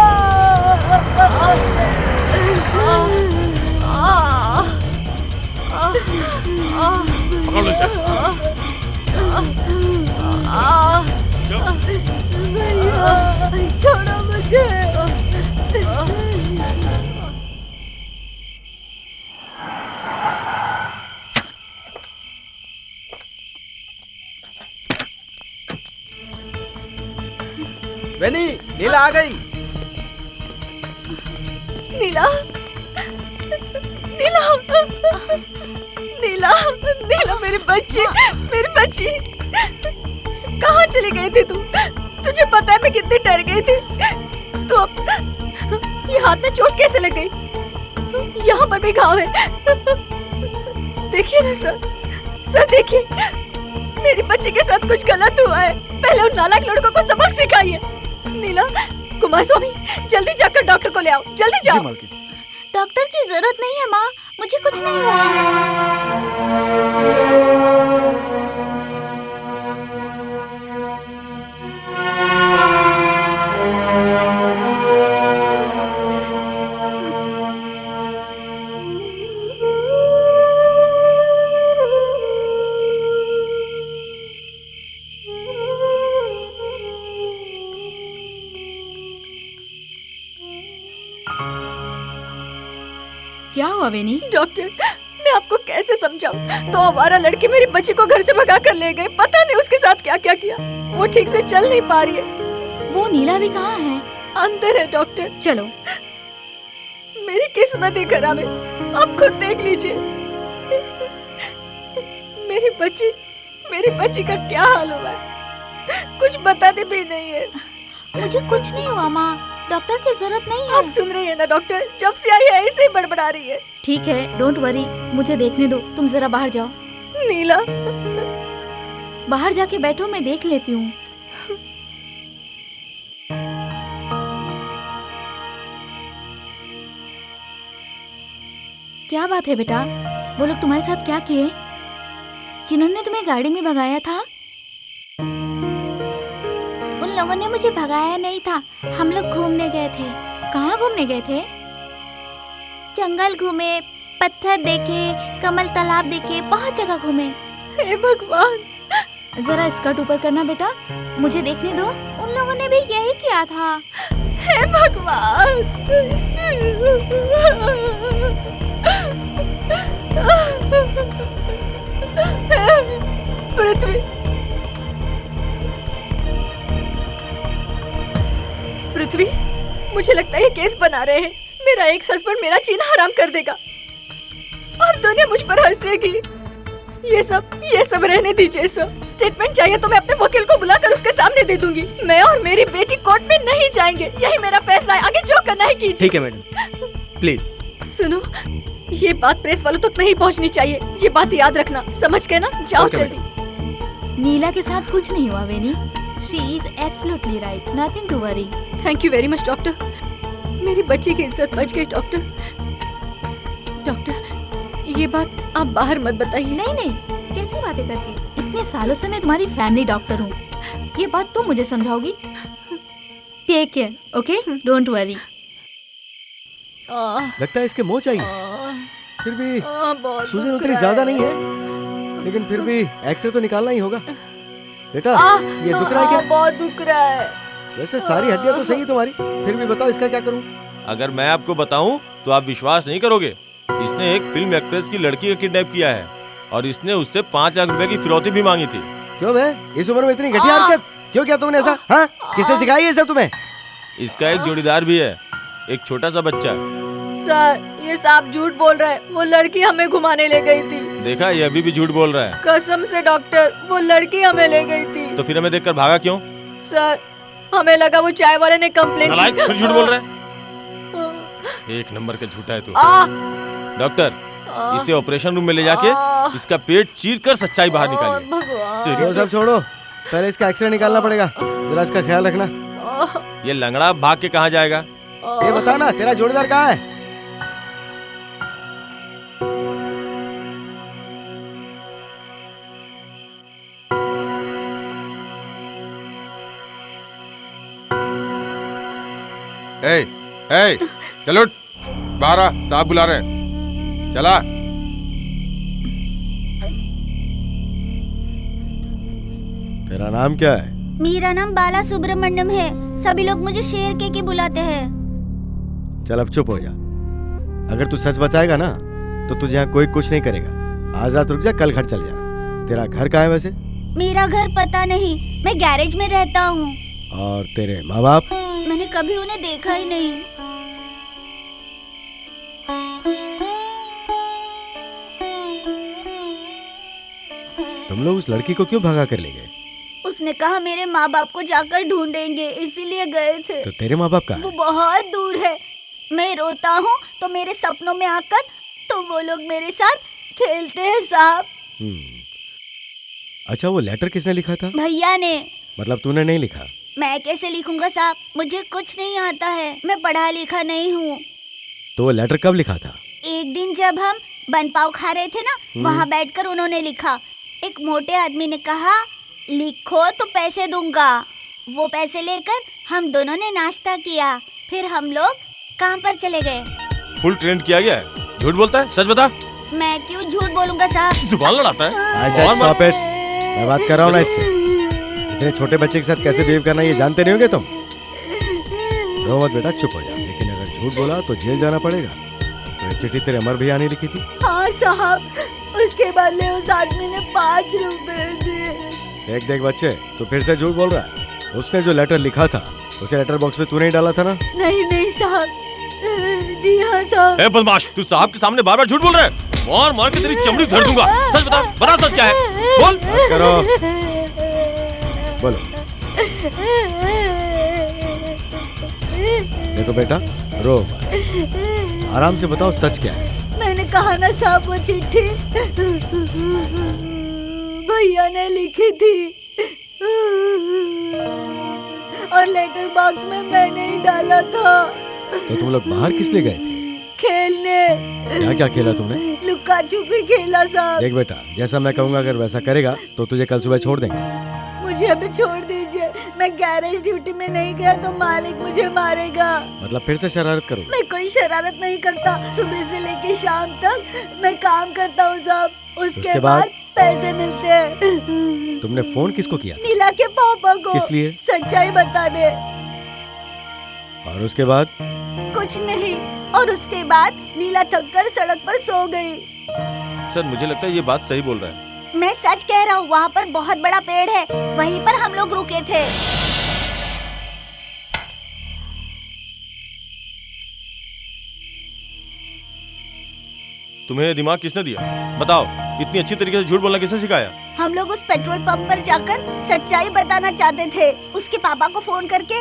पकड़ लो इसे। भैया, छोड़ो मुझे। बेनी, नीला आ गई। नीला, नीला, नीला, नीला, मेरी बच्ची, मेरी बच्ची। कहाँ चली गई थी तू? तुझे पता है मैं कितनी डर गई थी। तो अब ये हाथ में चोट कैसे लग गई? यहाँ पर भी घाव है। देखिए ना सर, सर देखिए, मेरी बच्ची के साथ कुछ गलत हुआ है। पहले उन नालायक लड़कों को सबक सिखाइए। नीला, कुमार स्वामी, जल्दी जाकर डॉक्टर को ले आओ, जल्दी जाओ। डॉक्टर की जरूरत नहीं है माँ, मुझे कुछ नहीं हुआ। क्या हुआ बेनी? डॉक्टर, मैं आपको कैसे समझाऊं? तो हमारा लड़की मेरी बच्ची को घर से भगा कर ले गए। पता नहीं उसके साथ क्या क्या किया। वो ठीक से चल नहीं पा रही है। वो नीला भी कहाँ है? अंदर है डॉक्टर। चलो। मेरी किस्मत ही खराब है, आप खुद देख लीजिए। मेरी बच्ची का क्या हाल हुआ है, कुछ बताते भी नहीं है। मुझे कुछ नहीं हुआ माँ, डॉक्टर की जरूरत नहीं है। आप सुन रही है ना डॉक्टर, जब से आई है ऐसे ही बड़बड़ा रही है। ठीक है, डोंट वरी, मुझे देखने दो। तुम जरा बाहर जाओ। नीला, बाहर जाके बैठो, मैं देख लेती हूँ। क्या बात है बेटा? वो लोग तुम्हारे साथ क्या किए, जिन्होंने तुम्हें गाड़ी में भगाया था? उन लोगों ने मुझे भगाया नहीं था, हम लोग घूमने गए थे। कहाँ घूमने गए थे? जंगल घूमे, पत्थर देखे, कमल तालाब देखे, बहुत जगह घूमे। हे भगवान! जरा स्कर्ट ऊपर करना बेटा, मुझे देखने दो। उन लोगों ने भी यही किया था। हे भगवान! पृथ्वी, मुझे लगता है ये केस बना रहे हैं। मेरा एक्स हस्बैंड मेरा जीना हराम कर देगा और दुनिया मुझ पर हंसेगी। ये सब रहने दीजिए सर। स्टेटमेंट चाहिए तो मैं अपने वकील को बुलाकर उसके सामने दे दूंगी। मैं और मेरी बेटी कोर्ट में नहीं जाएंगे, यही मेरा फैसला है। आगे जो करना है कीजिए। ठीक है मैडम, प्लीज। सुनो, ये बात प्रेस वालों तक नहीं पहुंचनी चाहिए। ये बात याद रखना, समझ गए ना? जाओ जल्दी। नीला के साथ कुछ नहीं हुआ वेनी। She is absolutely right. Nothing to worry. Thank you very much doctor. मेरी बच्ची की इज्जत बच गई डॉक्टर। डॉक्टर, ये बात आप बाहर मत बताइए। नहीं, कैसी बातें करती? इतने सालों से मैं तुम्हारी फैमिली डॉक्टर हूँ। ये बात तुम मुझे समझाओगी? Take care, okay? Don't worry. लगता है इसके मोह चाहिए। फिर भी सूजन उतनी ज्यादा नहीं है, लेकिन फिर भी एक्सरे तो निकालना ही होगा। बेटा, ये दुख रहा है क्या? बहुत दुख रहा है। वैसे सारी हड्डियां तो सही है तुम्हारी, फिर भी बताओ इसका क्या करूं? अगर मैं आपको बताऊं तो आप विश्वास नहीं करोगे। इसने एक फिल्म एक्ट्रेस की लड़की को किडनैप किया है और इसने उससे 5 लाख रुपए की फिरौती भी मांगी थी। क्यों बे? इस उम्र में इतनी घटिया हरकत क्यों किया तुमने ऐसा? हाँ? किसने सिखाई है सब तुम्हें? इसका एक जोड़ीदार भी है, एक छोटा सा बच्चा। सर, ये साहब झूठ बोल रहा है। वो लड़की हमें घुमाने ले गई थी। देखा, ये अभी भी झूठ बोल रहा है। कसम से डॉक्टर, वो लड़की हमें ले गई थी। तो फिर हमें देखकर भागा क्यों? सर, हमें लगा वो चाय वाले ने कंप्लेंट नालायक, फिर झूठ बोल रहा है। एक नंबर का झूठा है तू। डॉक्टर, इसे ऑपरेशन रूम में ले जाके इसका पेट चीर कर सच्चाई बाहर निकालिए। भगवान! वो सब छोड़ो, पहले इसका एक्सरे निकालना पड़ेगा। जरा इसका ख्याल रखना। ये लंगड़ा भाग के कहाँ जाएगा? ये बता ना, तेरा जोड़ीदार कहाँ है? चलो बाहर आ, साहब बुला रहे हैं। चला। तेरा नाम क्या है? मेरा नाम बाला सुब्रमण्यम है। सभी लोग मुझे शेर के बुलाते हैं। चल अब चुप हो जा। अगर तू सच बताएगा ना तो तुझे यहाँ कोई कुछ नहीं करेगा। आज रात रुक जा, कल घर चल जा। तेरा घर कहाँ है वैसे? मेरा घर पता नहीं, मैं गैरेज में रहता हूँ। और तेरे माँ बाप? मैंने कभी उन्हें देखा ही नहीं। तुम लोग उस लड़की को क्यों भगा कर ले गए? उसने कहा मेरे माँ बाप को जाकर ढूंढेंगे, इसीलिए गए थे। तो तेरे माँ बाप कहाँ वो है? बहुत दूर है। मैं रोता हूँ तो मेरे सपनों में आकर तो वो लोग मेरे साथ खेलते हैं साहब। अच्छा, वो लेटर किसने लिखा था? भैया ने। मतलब तूने नहीं लिखा? मैं कैसे लिखूंगा साहब, मुझे कुछ नहीं आता है, मैं पढ़ा लिखा नहीं हूँ। तो वो लेटर कब लिखा था? एक दिन जब हम बन पाव खा रहे थे ना, वहाँ बैठकर उन्होंने लिखा। एक मोटे आदमी ने कहा लिखो तो पैसे दूंगा। वो पैसे लेकर हम दोनों ने नाश्ता किया, फिर हम लोग काम पर चले गए। फुल ट्रेंड किया गया है। झूठ बोलता है, सच बता। मैं क्यों झूठ बोलूंगा साहब? जुबान लड़ाता है। Stop it. मैं बात कर रहा हूँ ना इससे। इतने छोटे बच्चे के साथ कैसे बिहेव करना ये जानते नहीं होगे तुम? रो मत बेटा, चुप हो जा। लेकिन अगर झूठ बोला तो जेल जाना पड़ेगा। तो ये चिट्ठी तेरे अमर भैया ने लिखी थी? हाँ साहब, उसके बदले उस आदमी ने 5 रुपए दिए। देख बच्चे, तू फिर से झूठ बोल रहा है। उसने जो लेटर लिखा था उसे लेटर बॉक्स में तूने ही डाला था ना? नहीं साहब। जी हाँ साहब। ए बदमाश, तू साहब के सामने बार-बार झूठ बोल रहा है। मार के तेरी चमड़ी उधेड़ दूंगा। सच बता सच क्या है? बोल। बस करो, बोलो। देखो बेटा, रो मत। आराम से बताओ सच क्या है। मैंने कहा ना साहब, वो चिट्ठी भैया ने लिखी थी और लेटर बॉक्स में मैंने ही डाला था। तो तुम लोग बाहर किस लिए गए थे? खेलने। क्या खेला तुमने? लुक्का छुपी खेला साहब। देख बेटा, जैसा मैं कहूँगा अगर वैसा करेगा तो तुझे कल सुबह छोड़ देंगे। मुझे अभी छोड़ दीजिए। मैं गैरेज ड्यूटी में नहीं गया तो मालिक मुझे मारेगा। मतलब फिर से शरारत करोगे? मैं कोई शरारत नहीं करता। सुबह से लेके शाम तक मैं काम करता हूँ साहब। उसके बाद पैसे मिलते हैं। तुमने फोन किसको किया? नीला के पापा को। किस लिए? सच्चाई बता दे। और उसके बाद? कुछ नहीं। और उसके बाद नीला थककर सड़क पर सो गई। सर, मुझे लगता है ये बात सही बोल रहा है। मैं सच कह रहा हूँ, वहाँ पर बहुत बड़ा पेड़ है, वहीं पर हम लोग रुके थे। तुम्हें दिमाग किसने दिया? बताओ, इतनी अच्छी तरीके से झूठ बोलना किसने सिखाया? हम लोग उस पेट्रोल पंप पर जाकर सच्चाई बताना चाहते थे। उसके पापा को फोन करके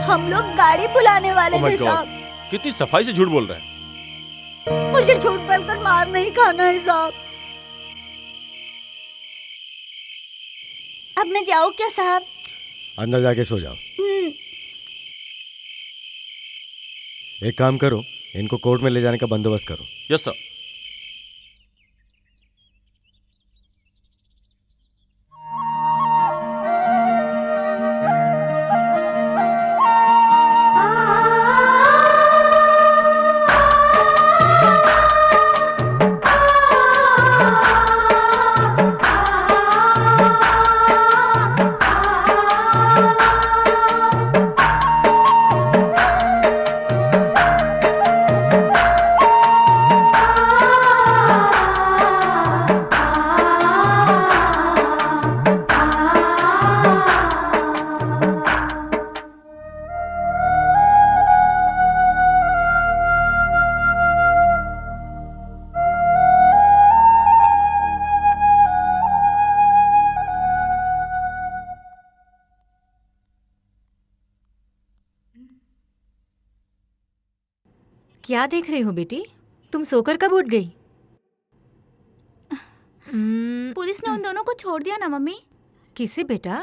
हम लोग गाड़ी बुलाने वाले Oh my थे God, साहब। कितनी सफाई से झूठ बोल रहा है। मुझे झूठ बोलकर मार नहीं खाना है साहब। अब मैं जाऊँ क्या साहब? अंदर जाके सो जाओ। एक काम करो, इनको कोर्ट में ले जाने का बंदोबस्त करो। Yes sir. क्या देख रही हो बेटी? तुम सोकर कब उठ गई? पुलिस ने उन दोनों को छोड़ दिया ना मम्मी। किसे बेटा?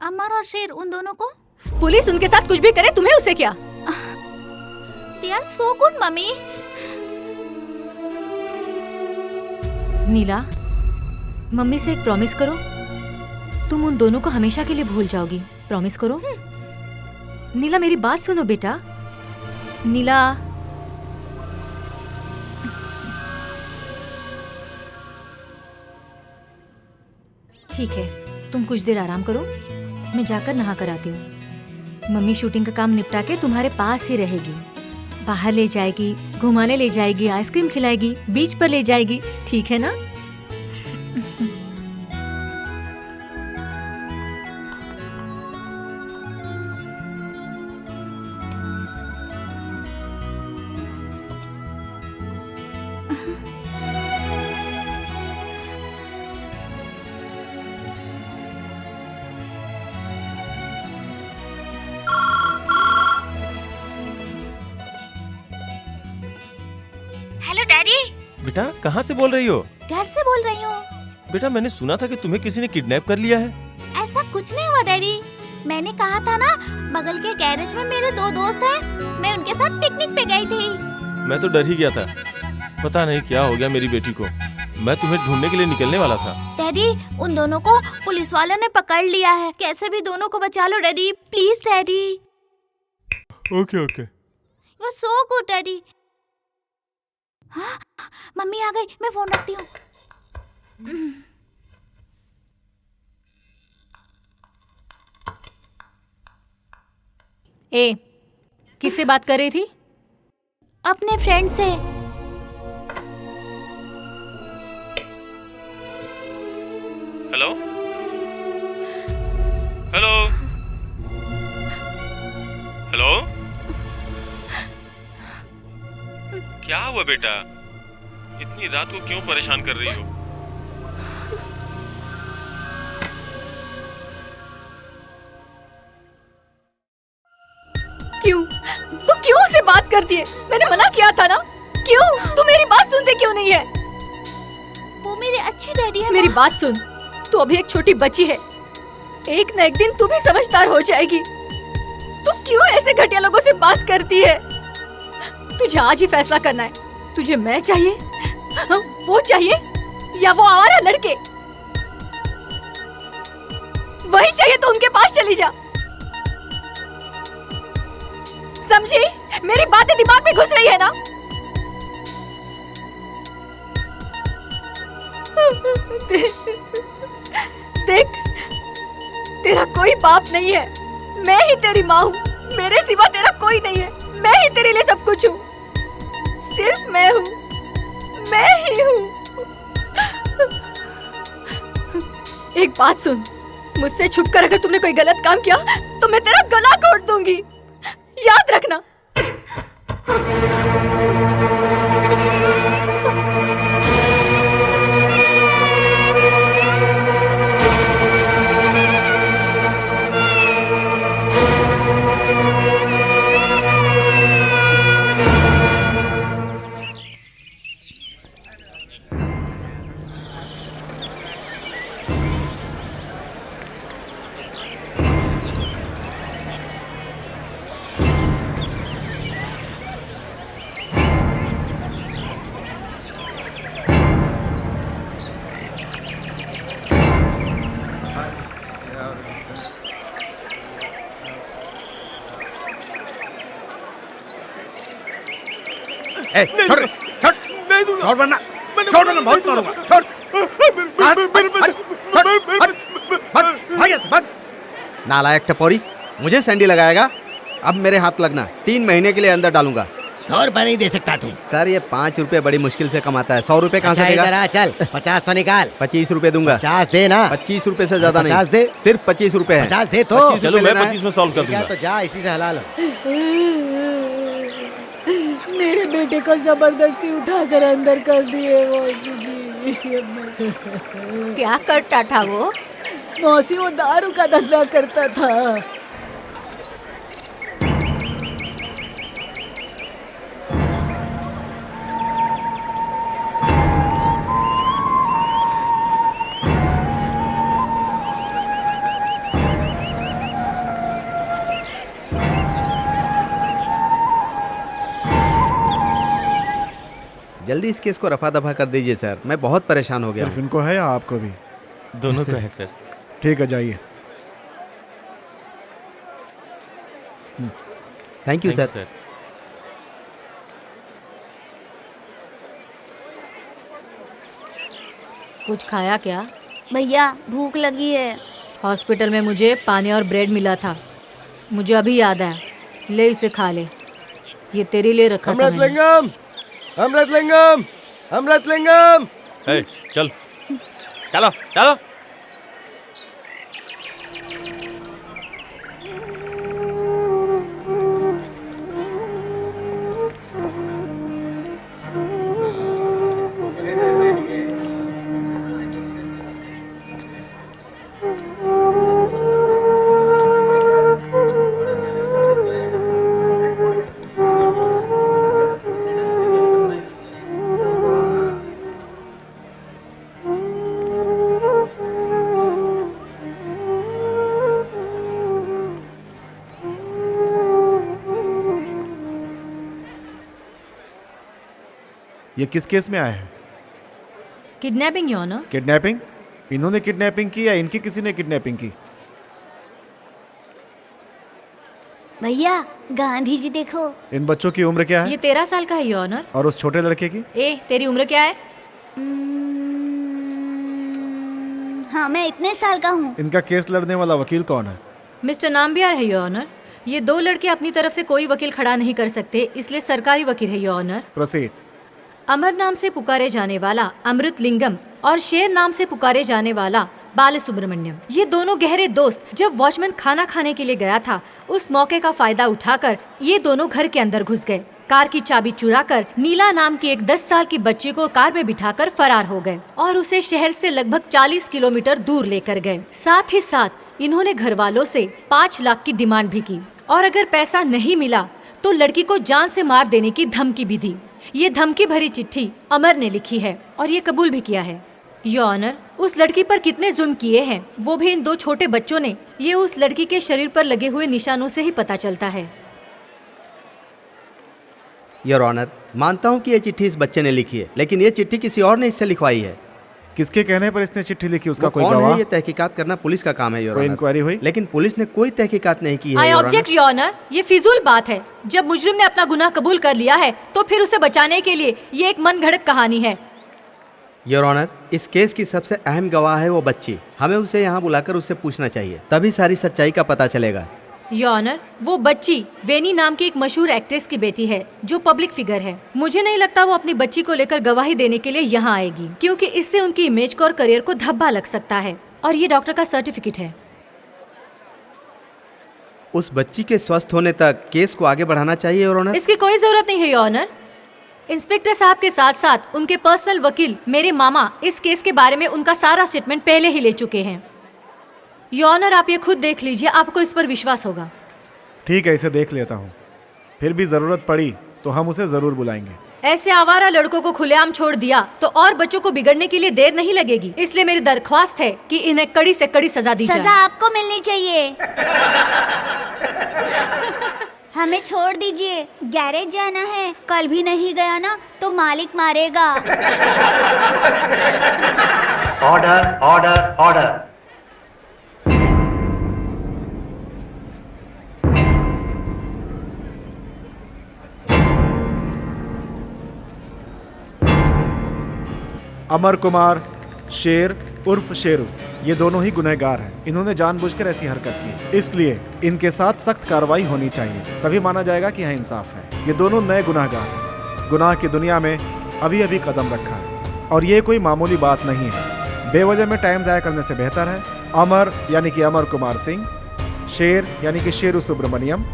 अमर और शेर, उन दोनों को। पुलिस उनके साथ कुछ भी करे, तुम्हें उससे क्या? They are so good mummy. Neela, mummy से एक प्रॉमिस करो। तुम उन दोनों को हमेशा के लिए भूल जाओगी। प्रॉमिस करो। नीला, मेरी बात सुनो बेटा। नीला, ठीक है, तुम कुछ देर आराम करो, मैं जाकर नहा कर आती हूँ। मम्मी शूटिंग का काम निपटा के तुम्हारे पास ही रहेगी। बाहर ले जाएगी, घुमाने ले जाएगी, आइसक्रीम खिलाएगी, बीच पर ले जाएगी, ठीक है ना? Hello daddy. बेटा कहाँ से बोल रही हो? घर से बोल रही हूँ। बेटा मैंने सुना था कि तुम्हें किसी ने किडनैप कर लिया है। ऐसा कुछ नहीं हुआ डैडी। मैंने कहा था ना, बगल के गैरेज में मेरे 2 दोस्त हैं, मैं उनके साथ पिकनिक पे गई थी। मैं तो डर ही गया था, पता नहीं क्या हो गया मेरी बेटी को। मैं तुम्हें ढूंढने के लिए निकलने वाला था। डैडी उन दोनों को पुलिस वालों ने पकड़ लिया है, कैसे भी दोनों को बचा लो daddy, please daddy. Okay okay. You are so good daddy. हाँ, मम्मी आ गई, मैं फोन रखती हूँ। ए, किससे बात कर रही थी? अपने फ्रेंड से। हेलो हेलो हेलो, क्या हुआ बेटा? इतनी रात को क्यों परेशान कर रही हो? क्यों? तू क्यों उसे बात करती है? मैंने मना किया था ना। क्यों? तू मेरी बात सुनते क्यों नहीं है? वो मेरे अच्छे डैडी है। मेरी बात सुन, तू अभी एक छोटी बच्ची है, एक न एक दिन तू भी समझदार हो जाएगी। तू क्यों ऐसे घटिया लोगों से बात करती है? तुझे आज ही फैसला करना है, तुझे मैं चाहिए, वो चाहिए, या वो आवारा लड़के? वही चाहिए तो उनके पास चली जा। समझी? मेरी बातें दिमाग में घुस रही है ना? देख, तेरा कोई बाप नहीं है, मैं ही तेरी माँ हूँ। मेरे सिवा तेरा कोई नहीं है, मैं ही तेरे लिए सब कुछ हूँ। सिर्फ मैं हूँ, मैं ही हूँ। एक बात सुन, मुझसे छुपकर अगर तुमने कोई गलत काम किया तो मैं तेरा गला घोट दूंगी, याद रखना। छोड़ वरना बहुत मारूंगा। छोड़ नालायक टपोरी, मुझे सैंडी लगाएगा? अब मेरे हाथ लगना, 3 महीने के लिए अंदर डालूंगा। 100 रुपए नहीं दे सकता तू? सर ये 5 रुपए बड़ी मुश्किल से कमाता है, 100 रुपए कहाँ से देगा? इधर आ, चल 50 तो निकाल। 25 रुपए दूंगा। 50 दे ना। 25 रुपए से ज्यादा नहीं। 50 दे। सिर्फ 25 रुपए है। 50 दे तो। 25 चलो रुपए मैं लेना है। 25 में सॉल्व कर क्या दूंगा। तो जा इसी से हला लो। मेरे बेटे को जबरदस्ती उठाकर अंदर कर दिए मौसी जी। क्या करता था वो? मौसी वो दारू का धंधा करता था। जल्दी इस केस को रफा दफा कर दीजिए सर, मैं बहुत परेशान हो गया सिर्फ हूँ। इनको है या आपको भी? दोनों को है सर। ठीक है, जाइए। Thank you sir. कुछ खाया क्या? भैया भूख लगी है। हॉस्पिटल में मुझे पानी और ब्रेड मिला था, मुझे अभी याद आया। ले इसे खा ले, ये तेरे लिए रखा था मैंने। अमृतलिंगम, अमृतलिंगम, अमृतलिंगम। ए, चल चलो चलो। ये किस केस में आए हैं? Kidnapping your honour. किडनैपिंग? इन्होंने किडनैपिंग की या इनकी किसी ने किडनैपिंग की? भैया गांधी जी देखो। इन बच्चों की उम्र क्या है? ये 13 साल का है योर ऑनर। और उस छोटे लड़के की? तेरी उम्र क्या है? हाँ, मैं इतने साल का हूँ। इनका केस लड़ने वाला वकील कौन है? मिस्टर नाम्बियार है योर ऑनर। ये 2 लड़के अपनी तरफ से कोई वकील खड़ा नहीं कर सकते, इसलिए सरकारी वकील है योर ऑनर। प्रोसीड। अमर नाम से पुकारे जाने वाला अमृत लिंगम और शेर नाम से पुकारे जाने वाला बालसुब्रमण्यम, ये दोनों गहरे दोस्त। जब वॉचमैन खाना खाने के लिए गया था, उस मौके का फायदा उठाकर ये दोनों घर के अंदर घुस गए। कार की चाबी चुराकर नीला नाम की एक 10 साल की बच्ची को कार में बिठाकर फरार हो गए और उसे शहर से लगभग 40 किलोमीटर दूर लेकर गए। साथ ही साथ इन्होंने घर वालों से 5 लाख की डिमांड भी की और अगर पैसा नहीं मिला तो लड़की को जान से मार देने की धमकी भी दी। ये धमकी भरी चिट्ठी अमर ने लिखी है और ये कबूल भी किया है। योर ऑनर, उस लड़की पर कितने जुल्म किए हैं वो भी इन 2 छोटे बच्चों ने, ये उस लड़की के शरीर पर लगे हुए निशानों से ही पता चलता है। योर ऑनर, मानता हूँ कि ये चिट्ठी इस बच्चे ने लिखी है, लेकिन ये चिट्ठी किसी और ने इससे लिखवाई है। किसके कहने पर इसने चिट्ठी लिखी? उसका कोई कौन गवाह? है? ये तहकीकात करना पुलिस का काम है योर कोई ऑनर। इंक्वायरी हुई? लेकिन पुलिस ने कोई तहकीकात नहीं की है। आई ऑब्जेक्ट योर ऑनर, ये फिजूल बात है। जब मुजरिम ने अपना गुनाह कबूल कर लिया है तो फिर उसे बचाने के लिए ये एक मनगढ़ंत कहानी है। योर ऑनर, इस केस की सबसे अहम गवाह है वो बच्ची। हमें उसे यहाँ बुलाकर उससे पूछना चाहिए, तभी सारी सच्चाई का पता चलेगा। योर ऑनर, वो बच्ची वेनी नाम की एक मशहूर एक्ट्रेस की बेटी है जो पब्लिक फिगर है। मुझे नहीं लगता वो अपनी बच्ची को लेकर गवाही देने के लिए यहाँ आएगी, क्योंकि इससे उनकी इमेज को और करियर को धब्बा लग सकता है। और ये डॉक्टर का सर्टिफिकेट है। उस बच्ची के स्वस्थ होने तक केस को आगे बढ़ाना चाहिए योर ऑनर। इसकी कोई जरूरत नहीं है योर ऑनर। इंस्पेक्टर साहब के साथ साथ उनके पर्सनल वकील मेरे मामा इस केस के बारे में उनका सारा स्टेटमेंट पहले ही ले चुके हैं। योर ऑनर, आप ये खुद देख लीजिए, आपको इस पर विश्वास होगा। ठीक है, इसे देख लेता हूँ। फिर भी जरूरत पड़ी तो हम उसे जरूर बुलाएंगे। ऐसे आवारा लड़कों को खुलेआम छोड़ दिया तो और बच्चों को बिगड़ने के लिए देर नहीं लगेगी। इसलिए मेरी दरख्वास्त है कि इन्हें कड़ी से कड़ी सजा दी जाए। सजा आपको मिलनी चाहिए। हमें छोड़ दीजिए, गैरेज जाना है। कल भी नहीं गया ना तो मालिक मारेगा। Order order order. Amar Kumar Sher उर्फ शेरू, ये दोनों ही गुनहगार हैं। इन्होंने जानबूझकर ऐसी हरकत की, इसलिए इनके साथ सख्त कार्रवाई होनी चाहिए, तभी माना जाएगा कि यहाँ इंसाफ है। ये दोनों नए गुनहगार हैं, गुनाह की दुनिया में अभी अभी कदम रखा है और ये कोई मामूली बात नहीं है। बेवजह में टाइम ज़ाया करने से बेहतर है अमर यानी कि अमर कुमार सिंह, शेर यानी कि शेरू सुब्रमण्यम,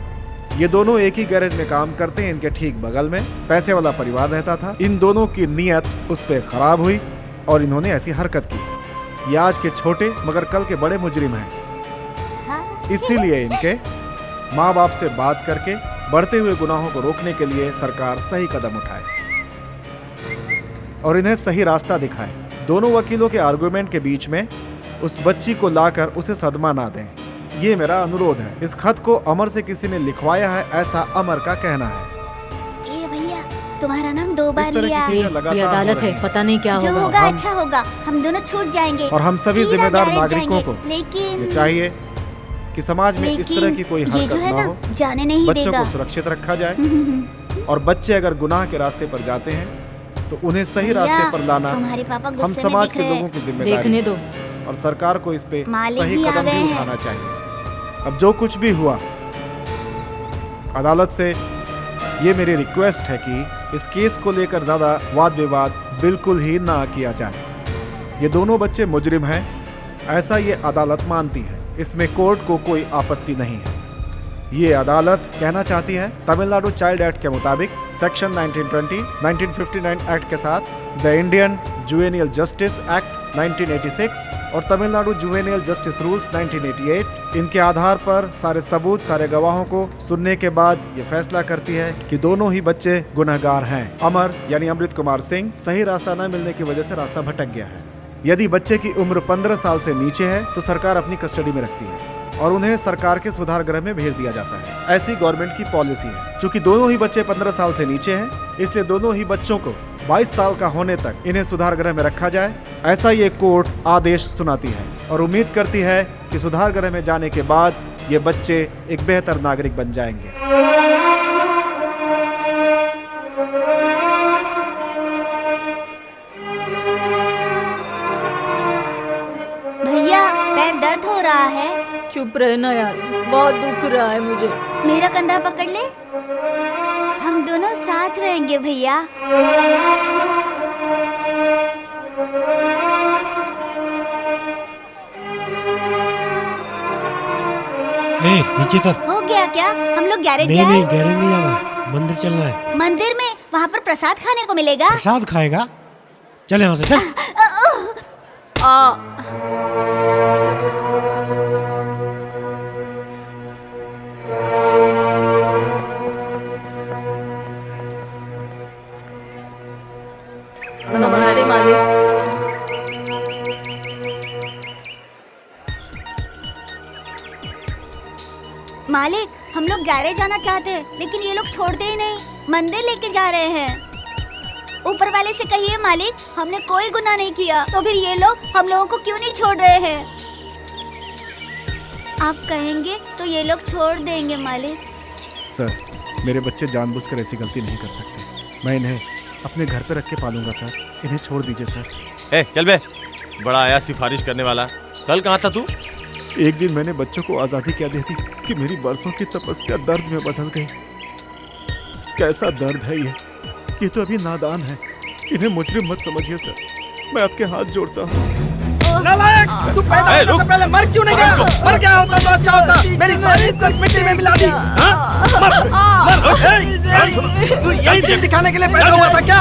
ये दोनों एक ही गैरेज में काम करते हैं। इनके ठीक बगल में पैसे वाला परिवार रहता था। इन दोनों की नीयत उस पर खराब हुई और इन्होंने ऐसी हरकत की। ये आज के छोटे मगर कल के बड़े मुजरिम हैं। इसीलिए इनके माँ बाप से बात करके बढ़ते हुए गुनाहों को रोकने के लिए सरकार सही कदम उठाए और इन्हें सही रास्ता दिखाए। दोनों वकीलों के आर्गुमेंट के बीच में उस बच्ची को लाकर उसे सदमा ना दें, ये मेरा अनुरोध है। इस खत को अमर से किसी ने लिखवाया है, ऐसा अमर का कहना है। ए भैया, तुम्हारा नाम 2 बार लिया। ये अदालत है, पता नहीं क्या जो होगा अच्छा होगा, हम दोनों छूट जाएंगे और हम सभी जिम्मेदार नागरिकों को लेकिन ये चाहिए कि समाज में इस तरह की कोई हरकत ना हो, जाने नहीं बच्चों देगा। को सुरक्षित रखा जाए और बच्चे अगर गुनाह के रास्ते पर जाते हैं तो उन्हें सही रास्ते पर लाना तुम्हारे पापा हम गुस्से समाज में के लोगों की जिम्मेदारी देखने दो और सरकार को इस पे मालिक सही भी आ कदम गए भी हैं। उठाना चाहिए। अब जो कुछ भी हुआ, अदालत से ये मेरी रिक्वेस्ट है कि इस केस को लेकर ज़्यादा वाद विवाद बिल्कुल ही ना किया जाए। ये दोनों बच्चे मुजरिम हैं, ऐसा ये अदालत मानती है। इसमें कोर्ट को कोई आपत्ति नहीं है। ये अदालत कहना चाहती है तमिलनाडु चाइल्ड एक्ट के मुताबिक सेक्शन 1920, 1959 एक्ट के साथ द इंडियन जुवेनियल जस्टिस एक्ट 1986 और तमिलनाडु जुवेनियल जस्टिस रूल्स 1988, इनके आधार पर सारे सबूत, सारे गवाहों को सुनने के बाद ये फैसला करती है कि दोनों ही बच्चे गुनहगार हैं। अमर यानी अमृत कुमार सिंह सही रास्ता न मिलने की वजह से रास्ता भटक गया है। यदि बच्चे की उम्र 15 साल से नीचे है तो सरकार अपनी कस्टडी में रखती है और उन्हें सरकार के सुधार गृह में भेज दिया जाता है। ऐसी गवर्नमेंट की पॉलिसी है। चूंकि दोनों ही बच्चे 15 साल से नीचे हैं, इसलिए दोनों ही बच्चों को 22 साल का होने तक इन्हें सुधार गृह में रखा जाए, ऐसा ये कोर्ट आदेश सुनाती है और उम्मीद करती है कि सुधार गृह में जाने के बाद ये बच्चे एक बेहतर नागरिक बन जाएंगे। भैया पैर दर्द हो रहा है। चुप रहना यार, बहुत दुख रहा है मुझे। मेरा कंधा पकड़ ले, हम दोनों साथ रहेंगे भैया। नीचे उतर। हो गया क्या? हम लोग गैरेज नहीं जाएं? नहीं, गैरेज नहीं जाना, मंदिर चलना है। मंदिर में वहाँ पर प्रसाद खाने को मिलेगा। प्रसाद खाएगा? चल यहाँ से चल। नमस्ते मालिक। मालिक, हम लोग गैरेज जाना चाहते हैं लेकिन ये लोग छोड़ते ही नहीं, मंदिर लेके जा रहे हैं। ऊपर वाले से कहिए मालिक, हमने कोई गुनाह नहीं किया, तो फिर ये लोग हम लोगों को क्यों नहीं छोड़ रहे हैं? आप कहेंगे तो ये लोग छोड़ देंगे मालिक। सर, मेरे बच्चे जानबूझकर ऐसी गलती नहीं कर सकते। मैं इन्हें अपने घर पे रख के पालूंगा सर। इन्हें छोड़ दीजिए सर। चल बे, बड़ा आया सिफारिश करने वाला। कल कहाँ था तू? एक दिन मैंने बच्चों को आज़ादी क्या दी थी कि मेरी बरसों की तपस्या दर्द में बदल गई। कैसा दर्द है ये तो अभी नादान है। इन्हें मुजरिम मत समझिए सर, मैं आपके हाथ जोड़ता हूँ। नालायक, तू पैदा होने से पहले मर क्यों नहीं गया? मर गया होता तो अच्छा होता। मेरी सारी इज्जत मिट्टी में मिला दी। मर। तू यही दिन दिखाने के लिए पैदा हुआ था क्या?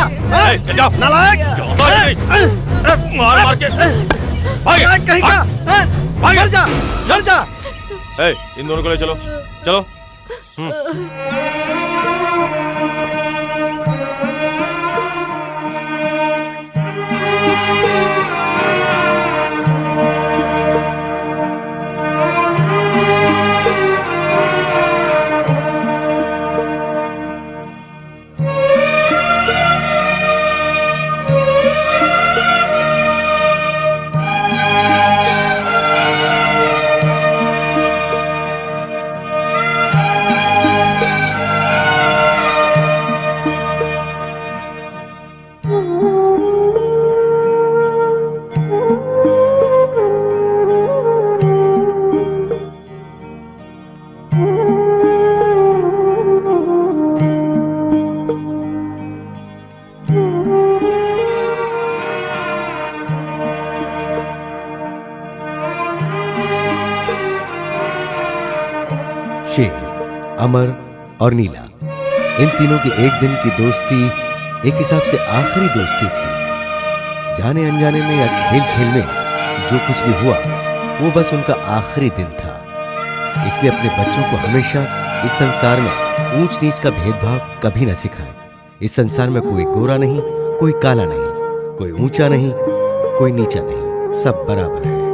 नालायक, मार मार के नालायक कहीं का? मर जा, मर जा। इन दोनों को ले चलो, चलो। शेर, अमर और नीला, इन तीनों की एक दिन की दोस्ती एक हिसाब से आखिरी दोस्ती थी। जाने अनजाने में या खेल खेल में जो कुछ भी हुआ वो बस उनका आखिरी दिन था। इसलिए अपने बच्चों को हमेशा इस संसार में ऊंच नीच का भेदभाव कभी न सिखाएं। इस संसार में कोई गोरा नहीं, कोई काला नहीं, कोई ऊंचा नहीं, कोई नीचा नहीं, सब बराबर है।